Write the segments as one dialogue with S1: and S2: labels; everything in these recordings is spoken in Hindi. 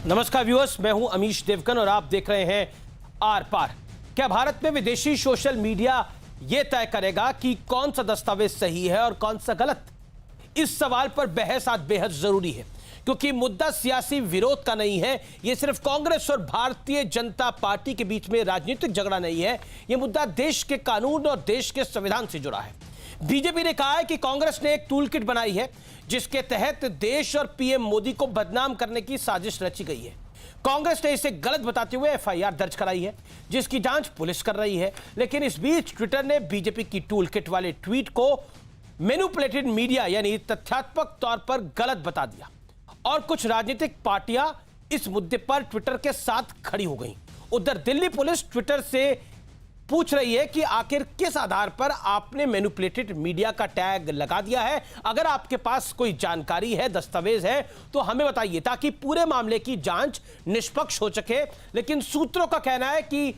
S1: नमस्कार व्यूअर्स, मैं हूं अमीश देवगन और आप देख रहे हैं आर पार। क्या भारत में विदेशी सोशल मीडिया यह तय करेगा कि कौन सा दस्तावेज सही है और कौन सा गलत? इस सवाल पर बहस आज बेहद जरूरी है, क्योंकि मुद्दा सियासी विरोध का नहीं है। यह सिर्फ कांग्रेस और भारतीय जनता पार्टी के बीच में राजनीतिक झगड़ा नहीं है। यह मुद्दा देश के कानून और देश के संविधान से जुड़ा है। बीजेपी ने कहा है कि कांग्रेस ने एक टूल किट बनाई है जिसके तहत देश और पीएम मोदी को बदनाम करने की साजिश रची गई है। कांग्रेस ने इसे गलत बताते हुए एफआईआर दर्ज कराई है, जिसकी जांच पुलिस कर रही है। लेकिन इस बीच ट्विटर ने बीजेपी की टूल किट वाले ट्वीट को मैनिपुलेटेड मीडिया यानी तथ्यात्मक तौर पर गलत बता दिया और कुछ राजनीतिक पार्टियां इस मुद्दे पर ट्विटर के साथ खड़ी हो गई। उधर दिल्ली पुलिस ट्विटर से पूछ रही है कि आखिर किस आधार पर आपने मैनिपुलेटेड मीडिया का टैग लगा दिया है। अगर आपके पास कोई जानकारी है, दस्तावेज है, तो हमें बताइए ताकि पूरे मामले की जांच निष्पक्ष हो सके। लेकिन सूत्रों का कहना है कि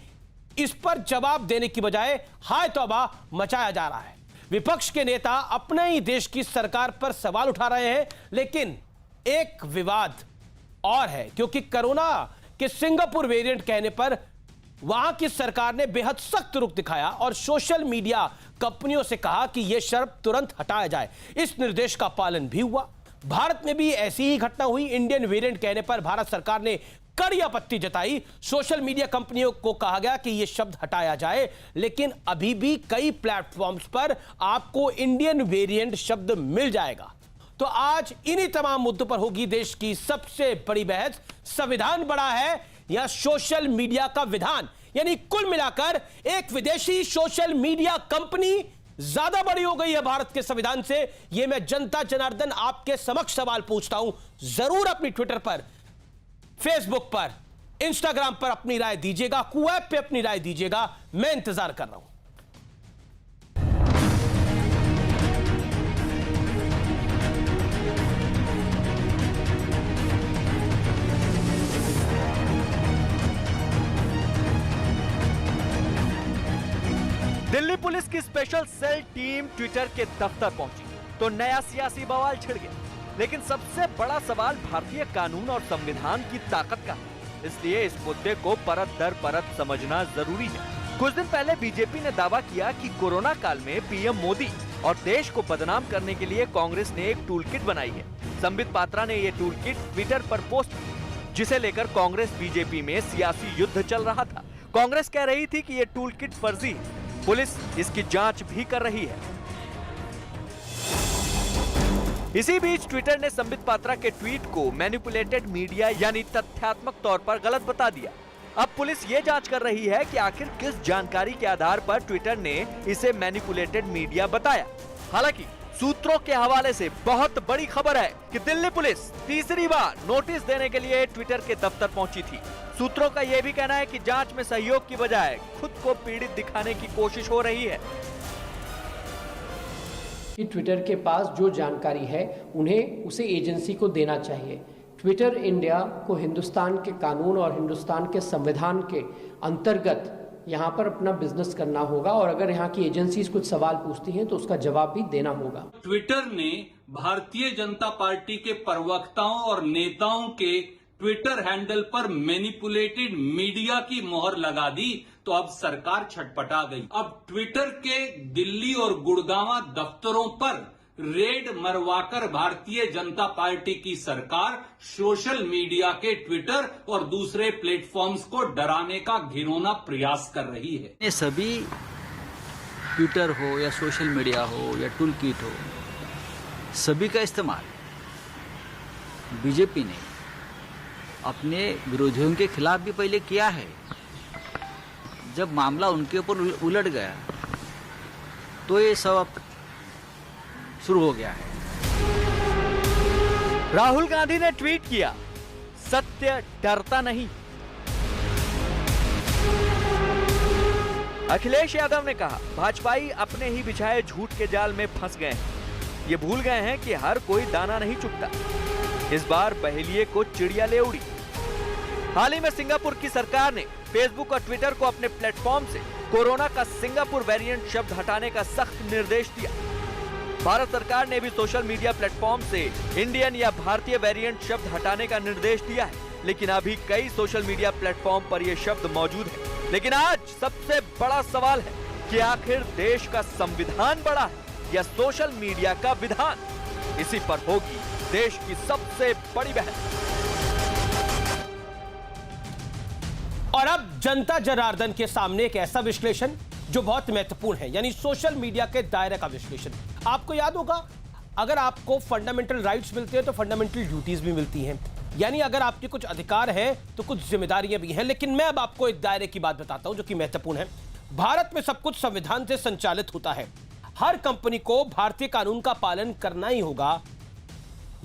S1: इस पर जवाब देने की बजाय हाय तौबा मचाया जा रहा है। विपक्ष के नेता अपने ही देश की सरकार पर सवाल उठा रहे हैं। लेकिन एक विवाद और है, क्योंकि कोरोना के सिंगापुर वेरिएंट कहने पर वहां की सरकार ने बेहद सख्त रुख दिखाया और सोशल मीडिया कंपनियों से कहा कि यह शर्त तुरंत हटाया जाए। इस निर्देश का पालन भी हुआ। भारत में भी ऐसी ही घटना हुई। इंडियन वेरिएंट कहने पर भारत सरकार ने कड़ी आपत्ति जताई। सोशल मीडिया कंपनियों को कहा गया कि यह शब्द हटाया जाए, लेकिन अभी भी कई प्लेटफॉर्म्स पर आपको इंडियन वेरिएंट शब्द मिल जाएगा। तो आज इन्हीं तमाम मुद्दों पर होगी देश की सबसे बड़ी बहस। संविधान बड़ा है या सोशल मीडिया का विधान? यानी कुल मिलाकर एक विदेशी सोशल मीडिया कंपनी ज्यादा बड़ी हो गई है भारत के संविधान से। यह मैं जनता जनार्दन आपके समक्ष सवाल पूछता हूं। जरूर अपनी ट्विटर पर, फेसबुक पर, इंस्टाग्राम पर अपनी राय दीजिएगा, कुऐप पे अपनी राय दीजिएगा। मैं इंतजार कर रहा हूं।
S2: दिल्ली पुलिस की स्पेशल सेल टीम ट्विटर के दफ्तर पहुंची तो नया सियासी बवाल छिड़ गया। लेकिन सबसे बड़ा सवाल भारतीय कानून और संविधान की ताकत का है। इसलिए इस मुद्दे को परत दर परत समझना जरूरी है। कुछ दिन पहले बीजेपी ने दावा किया कि कोरोना काल में पीएम मोदी और देश को बदनाम करने के लिए कांग्रेस ने एक टूल किट बनाई है। संबित पात्रा ने ये टूल किट ट्विटर पर पोस्ट की, जिसे लेकर कांग्रेस बीजेपी में सियासी युद्ध चल रहा था। कांग्रेस कह रही थी कि ये टूल किट फर्जी है। पुलिस इसकी जांच भी कर रही है। इसी बीच ट्विटर ने संबित पात्रा के ट्वीट को मैनिपुलेटेड मीडिया यानी तथ्यात्मक तौर पर गलत बता दिया। अब पुलिस ये जांच कर रही है कि आखिर किस जानकारी के आधार पर ट्विटर ने इसे मैनिपुलेटेड मीडिया बताया। हालांकि सूत्रों के हवाले से बहुत बड़ी खबर है कि दिल्ली पुलिस तीसरी बार नोटिस देने के लिए ट्विटर के दफ्तर पहुंची थी। सूत्रों का यह भी कहना है कि जांच में सहयोग की बजाय खुद को पीड़ित दिखाने की कोशिश हो रही है।
S3: कि ट्विटर के पास जो जानकारी है उन्हें उसे एजेंसी को देना चाहिए। ट्विटर इंडिया को हिंदुस्तान के कानून और हिंदुस्तान के संविधान के अंतर्गत यहाँ पर अपना बिजनेस करना होगा और अगर यहाँ की एजेंसीज कुछ सवाल पूछती हैं तो उसका जवाब भी देना होगा।
S4: ट्विटर ने भारतीय जनता पार्टी के प्रवक्ताओं और नेताओं के ट्विटर हैंडल पर मैनिपुलेटेड मीडिया की मोहर लगा दी तो अब सरकार छटपटा गई। अब ट्विटर के दिल्ली और गुड़गांव दफ्तरों पर रेड मरवाकर भारतीय जनता पार्टी की सरकार सोशल मीडिया के ट्विटर और दूसरे प्लेटफॉर्म्स को डराने का घिनौना प्रयास कर रही है।
S5: ये सभी ट्विटर हो या सोशल मीडिया हो या टूल किट हो, सभी का इस्तेमाल बीजेपी ने अपने विरोधियों के खिलाफ भी पहले किया है। जब मामला उनके ऊपर उलट गया तो ये सब शुरू हो गया है।
S2: राहुल गांधी ने ट्वीट किया, सत्य डरता नहीं। अखिलेश यादव ने कहा, भाजपाई अपने ही बिछाए झूठ के जाल में फंस गए हैं। ये भूल गए हैं कि हर कोई दाना नहीं चुगता। इस बार बहेलिए को चिड़िया ले उड़ी। हाल ही में सिंगापुर की सरकार ने फेसबुक और ट्विटर को अपने प्लेटफॉर्म से कोरोना का सिंगापुर वेरिएंट शब्द हटाने का सख्त निर्देश दिया। भारत सरकार ने भी सोशल मीडिया प्लेटफॉर्म से इंडियन या भारतीय वेरिएंट शब्द हटाने का निर्देश दिया है। लेकिन अभी कई सोशल मीडिया प्लेटफॉर्म पर यह शब्द मौजूद है। लेकिन आज सबसे बड़ा सवाल है कि आखिर देश का संविधान बड़ा है या सोशल मीडिया का विधान? इसी पर होगी देश की सबसे बड़ी बहस।
S1: और अब जनता जनार्दन के सामने एक ऐसा विश्लेषण जो बहुत महत्वपूर्ण है, यानी सोशल मीडिया के दायरे का विश्लेषण। आपको याद होगा, अगर आपको फंडामेंटल राइट्स मिलते हैं तो फंडामेंटल ड्यूटीज भी मिलती हैं, यानी अगर आपके कुछ अधिकार हैं तो कुछ जिम्मेदारियां भी हैं। लेकिन मैं अब आपको एक दायरे की बात बताता हूं जो कि महत्वपूर्ण है। भारत में सब कुछ संविधान से संचालित होता है। हर कंपनी को भारतीय कानून का पालन करना ही होगा,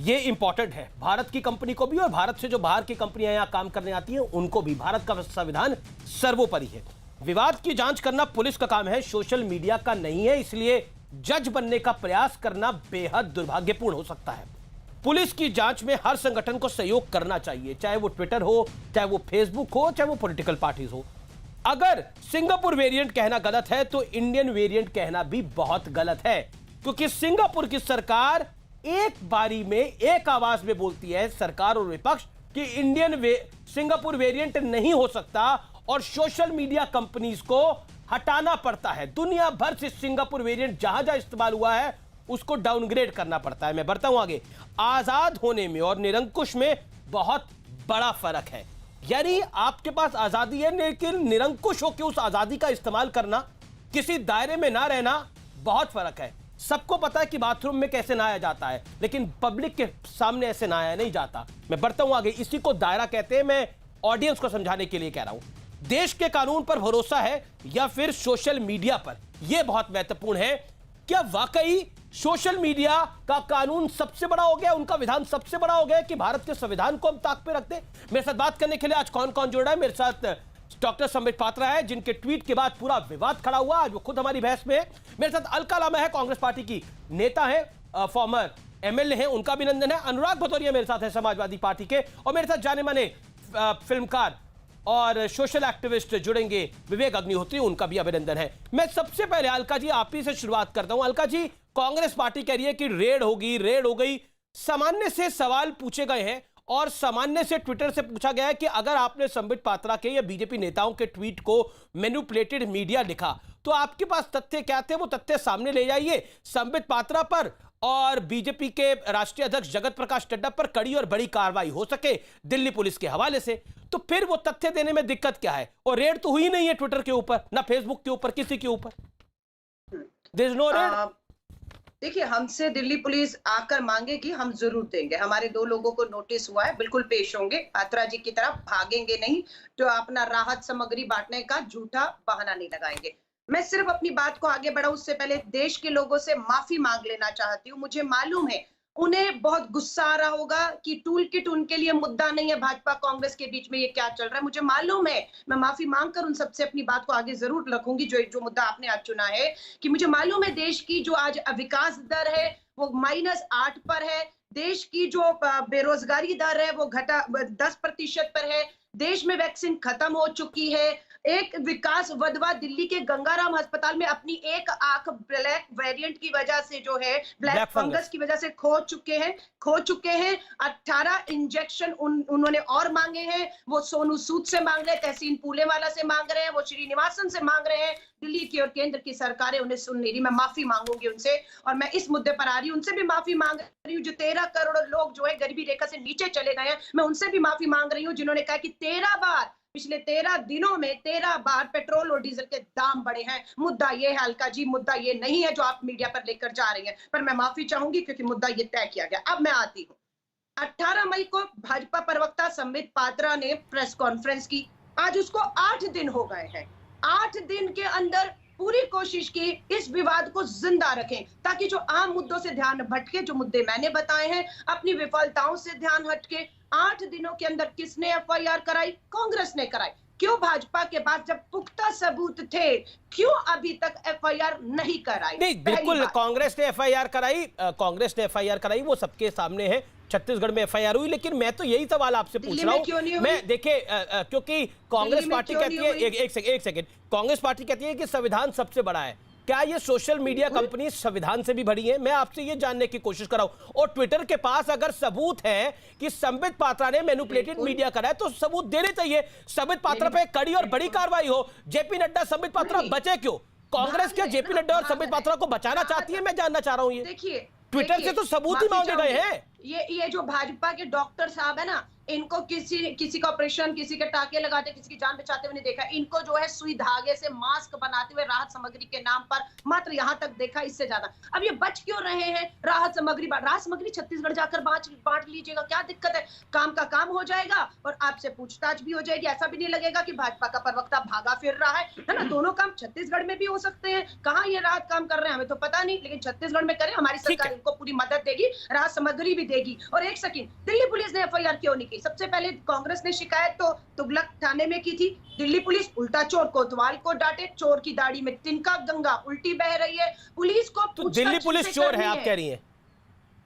S1: ये इंपॉर्टेंट है। भारत की कंपनी को भी और भारत से जो बाहर की कंपनियां यहां काम करने आती हैं उनको भी। भारत का संविधान सर्वोपरि है। विवाद की जांच करना पुलिस का काम है, सोशल मीडिया का नहीं है। इसलिए जज बनने का प्रयास करना बेहद दुर्भाग्यपूर्ण हो सकता है। पुलिस की जांच में हर संगठन को सहयोग करना चाहिए, चाहे वो ट्विटर हो, चाहे वो फेसबुक हो, चाहे वो पॉलिटिकल पार्टीज हो। अगर सिंगापुर वेरिएंट कहना गलत है तो इंडियन वेरिएंट कहना भी बहुत गलत है, क्योंकि सिंगापुर की सरकार एक बारी में एक आवाज में बोलती है, सरकार और विपक्ष, कि सिंगापुर वेरिएंट नहीं हो सकता और सोशल मीडिया कंपनीज को हटाना पड़ता है। दुनिया भर से सिंगापुर वेरिएंट जहां जहां इस्तेमाल हुआ है उसको डाउनग्रेड करना पड़ता है। मैं बढ़ता हूं आगे। आजाद होने में और निरंकुश में बहुत बड़ा फर्क है। यानी आपके पास आजादी है लेकिन निरंकुश होकर उस आजादी का इस्तेमाल करना, किसी दायरे में ना रहना, बहुत फर्क है। सबको पता है कि बाथरूम में कैसे नहाया जाता है, लेकिन पब्लिक के सामने ऐसे नहाया नहीं जाता। मैं बढ़ता हूं आगे। इसी को दायरा कहते हैं। मैं ऑडियंस को समझाने के लिए कह रहा हूं। देश के कानून पर भरोसा है या फिर सोशल मीडिया पर, यह बहुत महत्वपूर्ण है। क्या वाकई सोशल मीडिया का कानून सबसे बड़ा हो गया, उनका विधान सबसे बड़ा हो गया कि भारत के संविधान को हम ताक पे रखते? मेरे साथ बात करने के लिए आज कौन कौन जुड़ रहा है? मेरे साथ डॉक्टर संबित पात्रा है, जिनके ट्वीट के बाद पूरा विवाद खड़ा हुआ, आज वो खुद हमारी बहस में है। मेरे साथ अलका लामा है, कांग्रेस पार्टी की नेता है, फॉर्मर एमएलए है, उनका अभिनंदन है। अनुराग भदौरिया मेरे साथ है, समाजवादी पार्टी के। और मेरे साथ जाने माने फिल्मकार और सोशल एक्टिविस्ट जुड़ेंगे, विवेक अग्निहोत्री, उनका भी अभिनंदन है। मैं सबसे पहले अलका जी आप ही से शुरुआत करता हूं। अलका जी, कांग्रेस पार्टी कह रही है कि रेड होगी, रेड हो गई। सामान्य से सवाल पूछे गए हैं और सामान्य से ट्विटर से पूछा गया है कि अगर आपने संबित पात्रा के या बीजेपी नेताओं के ट्वीट को मैनिपुलेटेड मीडिया लिखा तो आपके पास तथ्य क्या थे, वो तथ्य सामने ले जाइए। संबित पात्रा पर और बीजेपी के राष्ट्रीय अध्यक्ष जगत प्रकाश नड्डा पर कड़ी और बड़ी कार्रवाई हो सके दिल्ली पुलिस के हवाले से, तो फिर वो तथ्य देने में दिक्कत क्या है? और रेड तो हुई नहीं है ट्विटर के ऊपर, ना फेसबुक के ऊपर, किसी के ऊपर। There is no raid.
S6: देखिए, हमसे दिल्ली पुलिस आकर मांगेगी, हम जरूर देंगे। हमारे 2 लोगों को नोटिस हुआ है, बिल्कुल पेश होंगे। पात्रा जी की तरफ भागेंगे नहीं, तो अपना राहत सामग्री बांटने का झूठा बहाना नहीं लगाएंगे। मैं सिर्फ अपनी बात को आगे बढ़ाऊं उससे पहले देश के लोगों से माफी मांग लेना चाहती हूँ। मुझे मालूम है उन्हें बहुत गुस्सा आ रहा होगा कि टूल किट उनके लिए मुद्दा नहीं है, भाजपा कांग्रेस के बीच में ये क्या चल रहा है। मुझे मालूम है, मैं माफी मांगकर उन सबसे अपनी बात को आगे जरूर रखूंगी जो मुद्दा आपने आज चुना है। कि मुझे मालूम है देश की जो आज विकास दर है वो -8 पर है, देश की जो बेरोजगारी दर है वो घटा 10% पर है, देश में वैक्सीन खत्म हो चुकी है। एक विकास वधवा दिल्ली के गंगाराम अस्पताल में अपनी एक आंख ब्लैक वेरिएंट की वजह से जो है ब्लैक फंगस की वजह से खो चुके हैं। 18 इंजेक्शन उन्होंने और मांगे हैं। वो सोनू सूद से मांग रहे हैं, तहसीन पूलेवाला से मांग रहे हैं, वो श्रीनिवासन से मांग रहे हैं। दिल्ली की और केंद्र की सरकारें उन्हें सुन नहीं रही। मैं माफी मांगूंगी उनसे, और मैं इस मुद्दे पर आ रही हूँ, उनसे भी माफी मांग रही हूँ। जो 13 करोड़ लोग जो है गरीबी रेखा से नीचे चले गए हैं, मैं उनसे भी माफी मांग रही हूँ, जिन्होंने कहा कि 13 बार पिछले 13 दिनों में 13 बार पेट्रोल और डीजल के दाम बढ़े हैं। मुद्दा ये है अलका जी, मुद्दा ये नहीं है जो आप मीडिया पर लेकर जा रही हैं, पर मैं माफी चाहूंगी क्योंकि मुद्दा ये तय किया गया। अब मैं आती हूँ। 18 मई को भाजपा प्रवक्ता संबित पात्रा ने प्रेस कॉन्फ्रेंस की। आज उसको 8 दिन हो गए हैं। 8 दिन के अंदर पूरी कोशिश की इस विवाद को जिंदा रखें, ताकि जो आम मुद्दों से ध्यान भटके, जो मुद्दे मैंने बताए हैं, अपनी विफलताओं से ध्यान हटके। 8 दिनों के अंदर किसने एफआईआर कराई? कांग्रेस ने कराई। क्यों भाजपा के पास जब पुख्ता सबूत थे, क्यों अभी तक एफआईआर नहीं कराई?
S1: नहीं, बिल्कुल कांग्रेस ने एफआईआर कराई, वो सबके सामने है। छत्तीसगढ़ में एफआईआर हुई, लेकिन मैं तो यही सवाल आपसे पूछ रहा हूं। मैं देखिए, क्योंकि कांग्रेस पार्टी कहती है, एक सेकंड, कांग्रेस पार्टी कहती है कि संविधान सबसे बड़ा है। क्या ये सोशल मीडिया कंपनी संविधान से भी बड़ी है? मैं आपसे ये जानने की कोशिश कर रहा हूं। और ट्विटर के पास अगर सबूत है कि संबित पात्रा ने मैनिपुलेटेड मीडिया करा है तो सबूत देने चाहिए। संबित पात्रा पे कड़ी और बड़ी कार्रवाई हो। जेपी नड्डा, संबित पात्रा बचे क्यों? कांग्रेस क्या जेपी नड्डा और संबित पात्रा को बचाना चाहती है? मैं जानना चाह रहा हूं। ये
S6: देखिए,
S1: ट्विटर से तो सबूत ही मांगे गए हैं।
S6: ये जो भाजपा के डॉक्टर साहब है ना, इनको किसी का ऑपरेशन, किसी के टाके लगाते, किसी की जान बचाते हुए नहीं देखा। इनको जो है सुई धागे से मास्क बनाते हुए राहत सामग्री के नाम पर मात्र यहां तक देखा, इससे ज्यादा। अब ये बच क्यों रहे हैं? राहत सामग्री छत्तीसगढ़ जाकर बांट लीजिएगा, क्या दिक्कत है? काम का काम हो जाएगा और आपसे पूछताछ भी हो जाएगी। ऐसा भी नहीं लगेगा कि भाजपा का प्रवक्ता भागा फिर रहा है ना। दोनों काम छत्तीसगढ़ में भी हो सकते हैं। कहाँ ये राहत काम कर रहे हैं हमें तो पता नहीं, लेकिन छत्तीसगढ़ में करें, हमारी सरकार इनको पूरी मदद देगी, राहत सामग्री भी देगी। और एक सेकंड, दिल्ली पुलिस ने एफआईआर क्यों नहीं की? सबसे पहले कांग्रेस ने शिकायत तो तुगलक थाने में की थी। दिल्ली पुलिस उल्टा चोर कोतवाल को डांटे। चोर की दाढ़ी में तिनका गंगा उल्टी बह रही है। पुलिस को
S1: तो दिल्ली पुलिस चोर है आप कह रही हैं?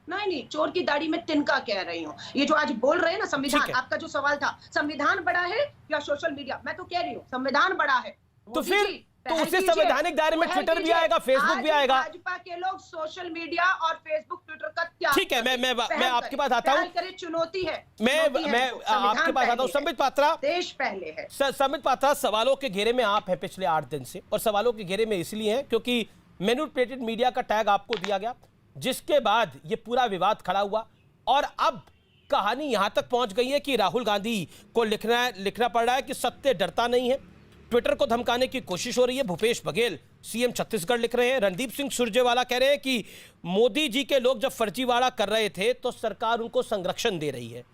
S6: नहीं, चोर की दाढ़ी में तिनका कह रही हूँ। ये जो आज बोल रहे हैं ना संविधान, आपका जो सवाल था, संविधान बड़ा है या सोशल मीडिया? मैं तो कह रही हूँ संविधान बड़ा है।
S1: तो फिर तो उसी संवैधानिक दायरे में ट्विटर भी आएगा, फेसबुक भी आएगा।
S6: भाजपा के लोग सोशल मीडिया और फेसबुक, ट्विटर का त्याग।
S1: ठीक है, मैं आपके पास आता हूँ।
S6: चुनौती है,
S1: मैं आपके पास आता हूँ। संबित पात्रा,
S6: देश पहले है।
S1: संबित पात्रा, सवालों के घेरे में आप हैं पिछले 8 दिन से, और सवालों के घेरे में इसलिए हैं क्योंकि मैनिपुलेटेड मीडिया का टैग आपको दिया गया, जिसके बाद ये पूरा विवाद खड़ा हुआ। और अब कहानी यहां तक पहुंच गई है कि राहुल गांधी को लिखना पड़ रहा है कि सत्य डरता नहीं है। ट्विटर को धमकाने की कोशिश हो रही है। भूपेश बघेल सीएम छत्तीसगढ़ लिख रहे हैं। रणदीप सिंह सुरजेवाला कह रहे हैं कि मोदी जी के लोग जब फर्जीवाड़ा कर रहे थे तो सरकार उनको संरक्षण दे रही है।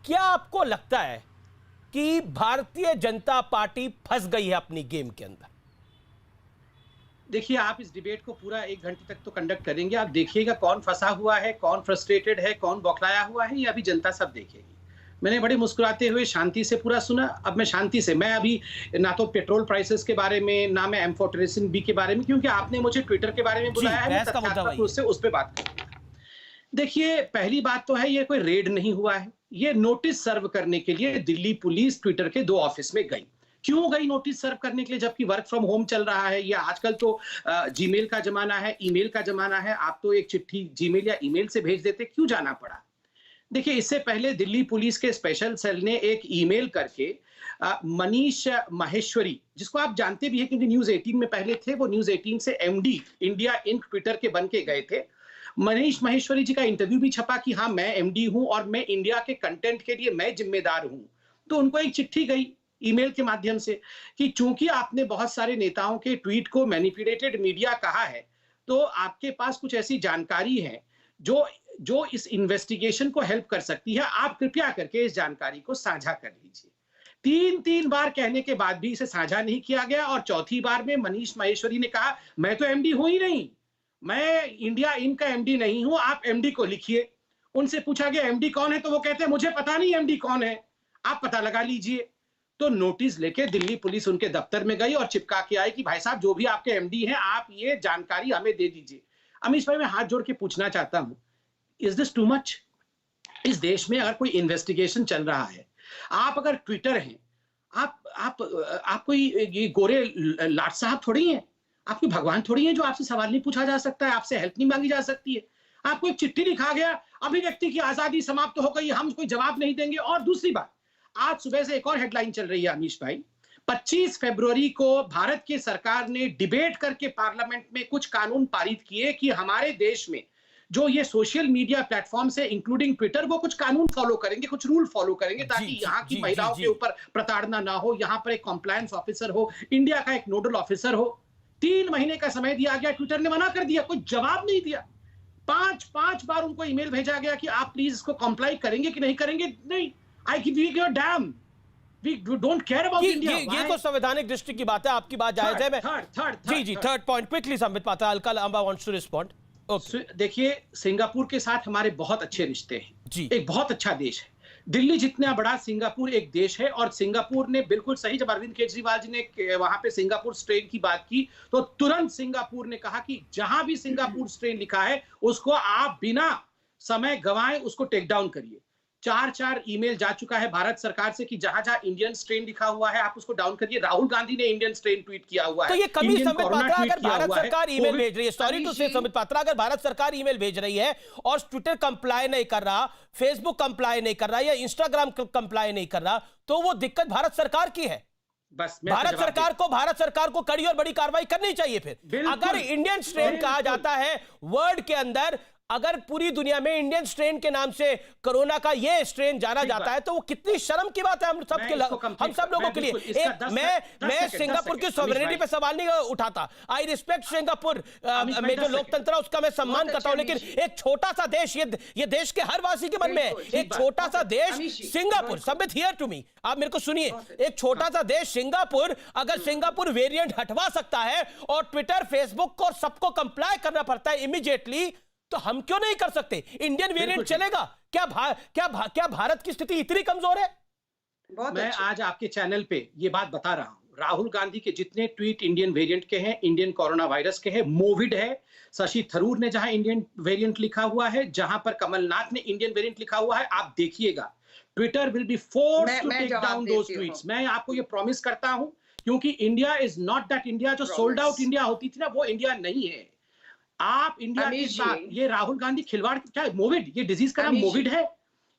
S1: क्या आपको लगता है कि भारतीय जनता पार्टी फंस गई है अपनी गेम के अंदर?
S7: देखिए, आप इस डिबेट को पूरा 1 घंटे तक तो कंडक्ट करेंगे। आप देखिएगा कौन फंसा हुआ है, कौन फ्रस्ट्रेटेड है, कौन बौखलाया हुआ है, ये अभी जनता सब देखेगी। मैंने बड़े मुस्कुराते हुए शांति से पूरा सुना। अब मैं शांति से, मैं अभी ना तो पेट्रोल प्राइसेस के बारे में, ना मैं एम्फोटेरेसिन बी के बारे में, क्योंकि आपने मुझे ट्विटर के बारे में बुलाया है, मैं तथ्यात्मक रूप से उस पर बात करूंगा। देखिए, पहली बात तो है, ये कोई रेड नहीं हुआ है। ये नोटिस सर्व करने के लिए दिल्ली पुलिस ट्विटर के 2 ऑफिस में गई। क्यों गई नोटिस सर्व करने के लिए, जबकि वर्क फ्रॉम होम चल रहा है? या आजकल तो जीमेल का जमाना है, ईमेल का जमाना है। आप तो एक चिट्ठी जीमेल या ईमेल से भेज देते, क्यों जाना पड़ा? देखिए, इससे पहले दिल्ली पुलिस के स्पेशल सेल ने एक ईमेल करके मनीष माहेश्वरी, जिसको आप जानते भी हैं क्योंकि न्यूज़ 18 में पहले थे, वो न्यूज़ 18 से एमडी इंडिया इंक ट्विटर के बन के गए थे। मनीष माहेश्वरी जी का इंटरव्यू भी छपा कि हाँ, मैं एमडी हूं और मैं इंडिया के कंटेंट के लिए मैं जिम्मेदार हूं। तो उनको एक चिट्ठी गई ईमेल के माध्यम से कि चूंकि आपने बहुत सारे नेताओं के ट्वीट को मैनिपुलेटेड मीडिया कहा है, तो आपके पास कुछ ऐसी जानकारी है जो इस इन्वेस्टिगेशन को हेल्प कर सकती है। आप कृपया करके इस जानकारी को साझा कर लीजिए। 3 बार कहने के बाद भी इसे साझा नहीं किया गया और चौथी बार में मनीष माहेश्वरी ने कहा, मैं तो एमडी हूं ही नहीं, मैं इंडिया इंक का एमडी नहीं हूं, आप एमडी को लिखिए। उनसे पूछा गया एमडी कौन है, तो वो कहते हैं मुझे पता नहीं एमडी कौन है, आप पता लगा लीजिए। तो नोटिस लेके दिल्ली पुलिस उनके दफ्तर में गई और चिपका के आई कि भाई साहब, जो भी आपके एमडी हैं, आप ये जानकारी हमें दे दीजिए। अमीश भाई, मैं हाथ जोड़ के पूछना चाहता हूं, इज दिस टू मच? इस देश में अगर कोई इन्वेस्टिगेशन चल रहा है, आप अगर ट्विटर हैं, आप कोई ये गोरे लाट साहब थोड़ी हैं, आप कोई भगवान थोड़ी हैं जो आपसे सवाल नहीं पूछा जा सकता है, आपसे हेल्प नहीं मांगी जा सकती है। आपको एक चिट्ठी लिखा गया, अभिव्यक्ति की आजादी समाप्त हो गई, हम कोई जवाब नहीं देंगे। और दूसरी बात, आज सुबह से एक और हेडलाइन चल रही है अमीश भाई, 25 फरवरी को भारत की सरकार ने डिबेट करके पार्लियामेंट में कुछ कानून पारित किए कि हमारे देश में जो ये सोशल मीडिया प्लेटफॉर्म से इंक्लूडिंग ट्विटर, वो कुछ कानून फॉलो करेंगे, कुछ रूल फॉलो करेंगे, ताकि यहाँ की महिलाओं के ऊपर प्रताड़ना ना हो, यहाँ पर एक कॉम्प्लायंस ऑफिसर हो, इंडिया का एक नोडल ऑफिसर हो। 3 महीने का समय दिया गया, ट्विटर ने मना कर दिया, कोई जवाब नहीं दिया। 5 बार उनको ईमेल भेजा गया कि आप प्लीज इसको कंप्लाई करेंगे कि नहीं करेंगे। नहीं, I give you your damn, we don't care about India.
S1: ये तो संवैधानिक दृष्टि की बात है, आपकी बात जायज है। Third point quickly Sambit Patra, Alka Lamba wants to respond.
S7: देखिए, सिंगापुर के साथ हमारे बहुत अच्छे रिश्ते हैं, एक बहुत अच्छा देश है। दिल्ली जितना बड़ा सिंगापुर एक देश है, और सिंगापुर ने बिल्कुल सही, जब अरविंद केजरीवाल जी ने वहां पे सिंगापुर स्ट्रेन की बात की, तो तुरंत सिंगापुर ने कहा कि जहां भी सिंगापुर स्ट्रेन लिखा है उसको आप बिना समय गंवाए उसको टेक डाउन करिए। 4 ईमेल जा चुका है भारत सरकार से कि जहां जहां इंडियन स्ट्रेन लिखा हुआ है आप उसको डाउन करिए। राहुल गांधी ने इंडियन स्ट्रेन ट्वीट किया हुआ है।
S1: तो ये कमी
S7: Indian
S1: Sambit
S7: corona
S1: Patra
S7: tweet
S1: अगर
S7: किया
S1: भारत
S7: हुआ है।
S1: सरकार ईमेल
S7: कोविड-
S1: भेज रही है, सॉरी टू से संबित पात्रा, अगर भारत सरकार ईमेल भेज रही है और ट्विटर कंप्लाई नहीं कर रहा, फेसबुक कंप्लाई नहीं कर रहा या इंस्टाग्राम कंप्लाई नहीं कर रहा, तो वो दिक्कत भारत सरकार की है।
S7: बस मैं
S1: भारत सरकार को कड़ी और बड़ी कार्रवाई करनी चाहिए। फिर
S7: बिल्कुल,
S1: अगर इंडियन स्ट्रेन कहा जाता है वर्ल्ड के अंदर, अगर पूरी दुनिया में इंडियन स्ट्रेन के नाम से कोरोना का ये स्ट्रेन जाना जाता है, तो वो कितनी शर्म की बात है हम सब लोगों के लिए। मैं सिंगापुर की सॉवरेनिटी पे सवाल नहीं उठाता, आई रिस्पेक्ट सिंगापुर में जो लोकतंत्र है उसका मैं सम्मान करता हूं, लेकिन एक छोटा सा देश, ये देश के हर वासी के मन में है, एक छोटा सा देश Singapore, submit here to me, आप मेरे को सुनिए, एक छोटा सा देश सिंगापुर अगर सिंगापुर वेरिएंट हटवा सकता है और ट्विटर, फेसबुक को सबको कंप्लाई करना पड़ता है इमीडिएटली, तो हम क्यों नहीं कर सकते? इंडियन वेरिएंट चलेगा क्या भारत की स्थिति इतनी कमजोर है?
S7: मैं आज आपके चैनल पे ये बात बता रहा हूं, राहुल गांधी के जितने ट्वीट इंडियन वेरिएंट के हैं, इंडियन कोरोना वायरस के हैं, मोविड है, शशि थरूर ने जहां इंडियन वेरिएंट लिखा हुआ है, जहां पर कमलनाथ ने इंडियन वेरिएंट लिखा हुआ है, आप देखिएगा Twitter will be forced to take down those tweets. मैं आपको ये प्रॉमिस करता हूं, क्योंकि India is not that India जो सोल्ड आउट इंडिया होती थी ना, वो इंडिया नहीं है। आप इंडिया के साथ ये राहुल गांधी खिलवाड़, क्या मोविड, ये डिजीज का नाम मोविड है,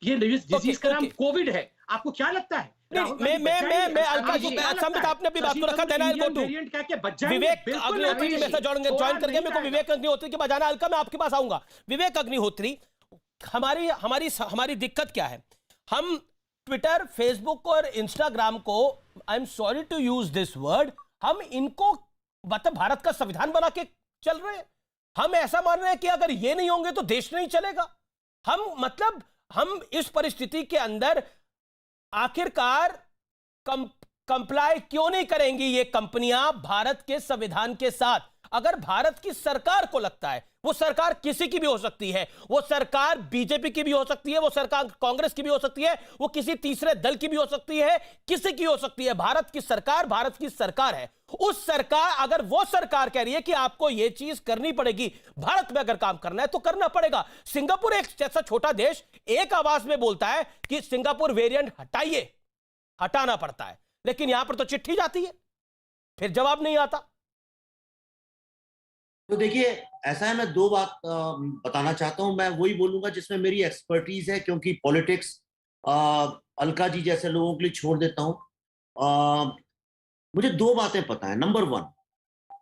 S7: ये डिजीज का नाम कोविड है, आपको क्या लगता है?
S1: मैं अलका जी, संबित आपने भी बात को रखा, देना गो टू विवेक अग्निहोत्री जी में से ज्वाइन करके मेरे को विवेक अग्निहोत्री के बजाना। अलका मैं आपके पास आऊंगा। विवेक अग्निहोत्री, हमारी दिक्कत क्या है? हम ट्विटर, फेसबुक और इंस्टाग्राम को, I am sorry to use this word, हम इनको मतलब भारत का संविधान बना के चल रहे हैं। हम ऐसा मान रहे हैं कि अगर ये नहीं होंगे तो देश नहीं चलेगा। हम इस परिस्थिति के अंदर आखिरकार कंप्लाई क्यों नहीं करेंगी ये कंपनियां भारत के संविधान के साथ? अगर भारत की सरकार को लगता है, वो सरकार किसी की भी हो सकती है, वो सरकार बीजेपी की भी हो सकती है, वो सरकार कांग्रेस की भी हो सकती है, वो किसी तीसरे दल की भी हो सकती है, किसी की हो सकती है, भारत की सरकार है। उस सरकार, अगर वो सरकार कह रही है कि आपको ये चीज करनी पड़ेगी, भारत में अगर काम करना है तो करना पड़ेगा। सिंगापुर एक जैसा छोटा देश एक आवाज में बोलता है कि सिंगापुर वेरिएंट हटाइए, हटाना पड़ता है, लेकिन यहां पर तो चिट्ठी जाती है, फिर जवाब नहीं आता।
S8: तो देखिए, ऐसा है, मैं दो बात बताना चाहता हूं। मैं वही बोलूंगा जिसमें मेरी एक्सपर्टीज है, क्योंकि पॉलिटिक्स अलका जी जैसे लोगों के लिए छोड़ देता हूं। मुझे दो बातें पता है। नंबर 1,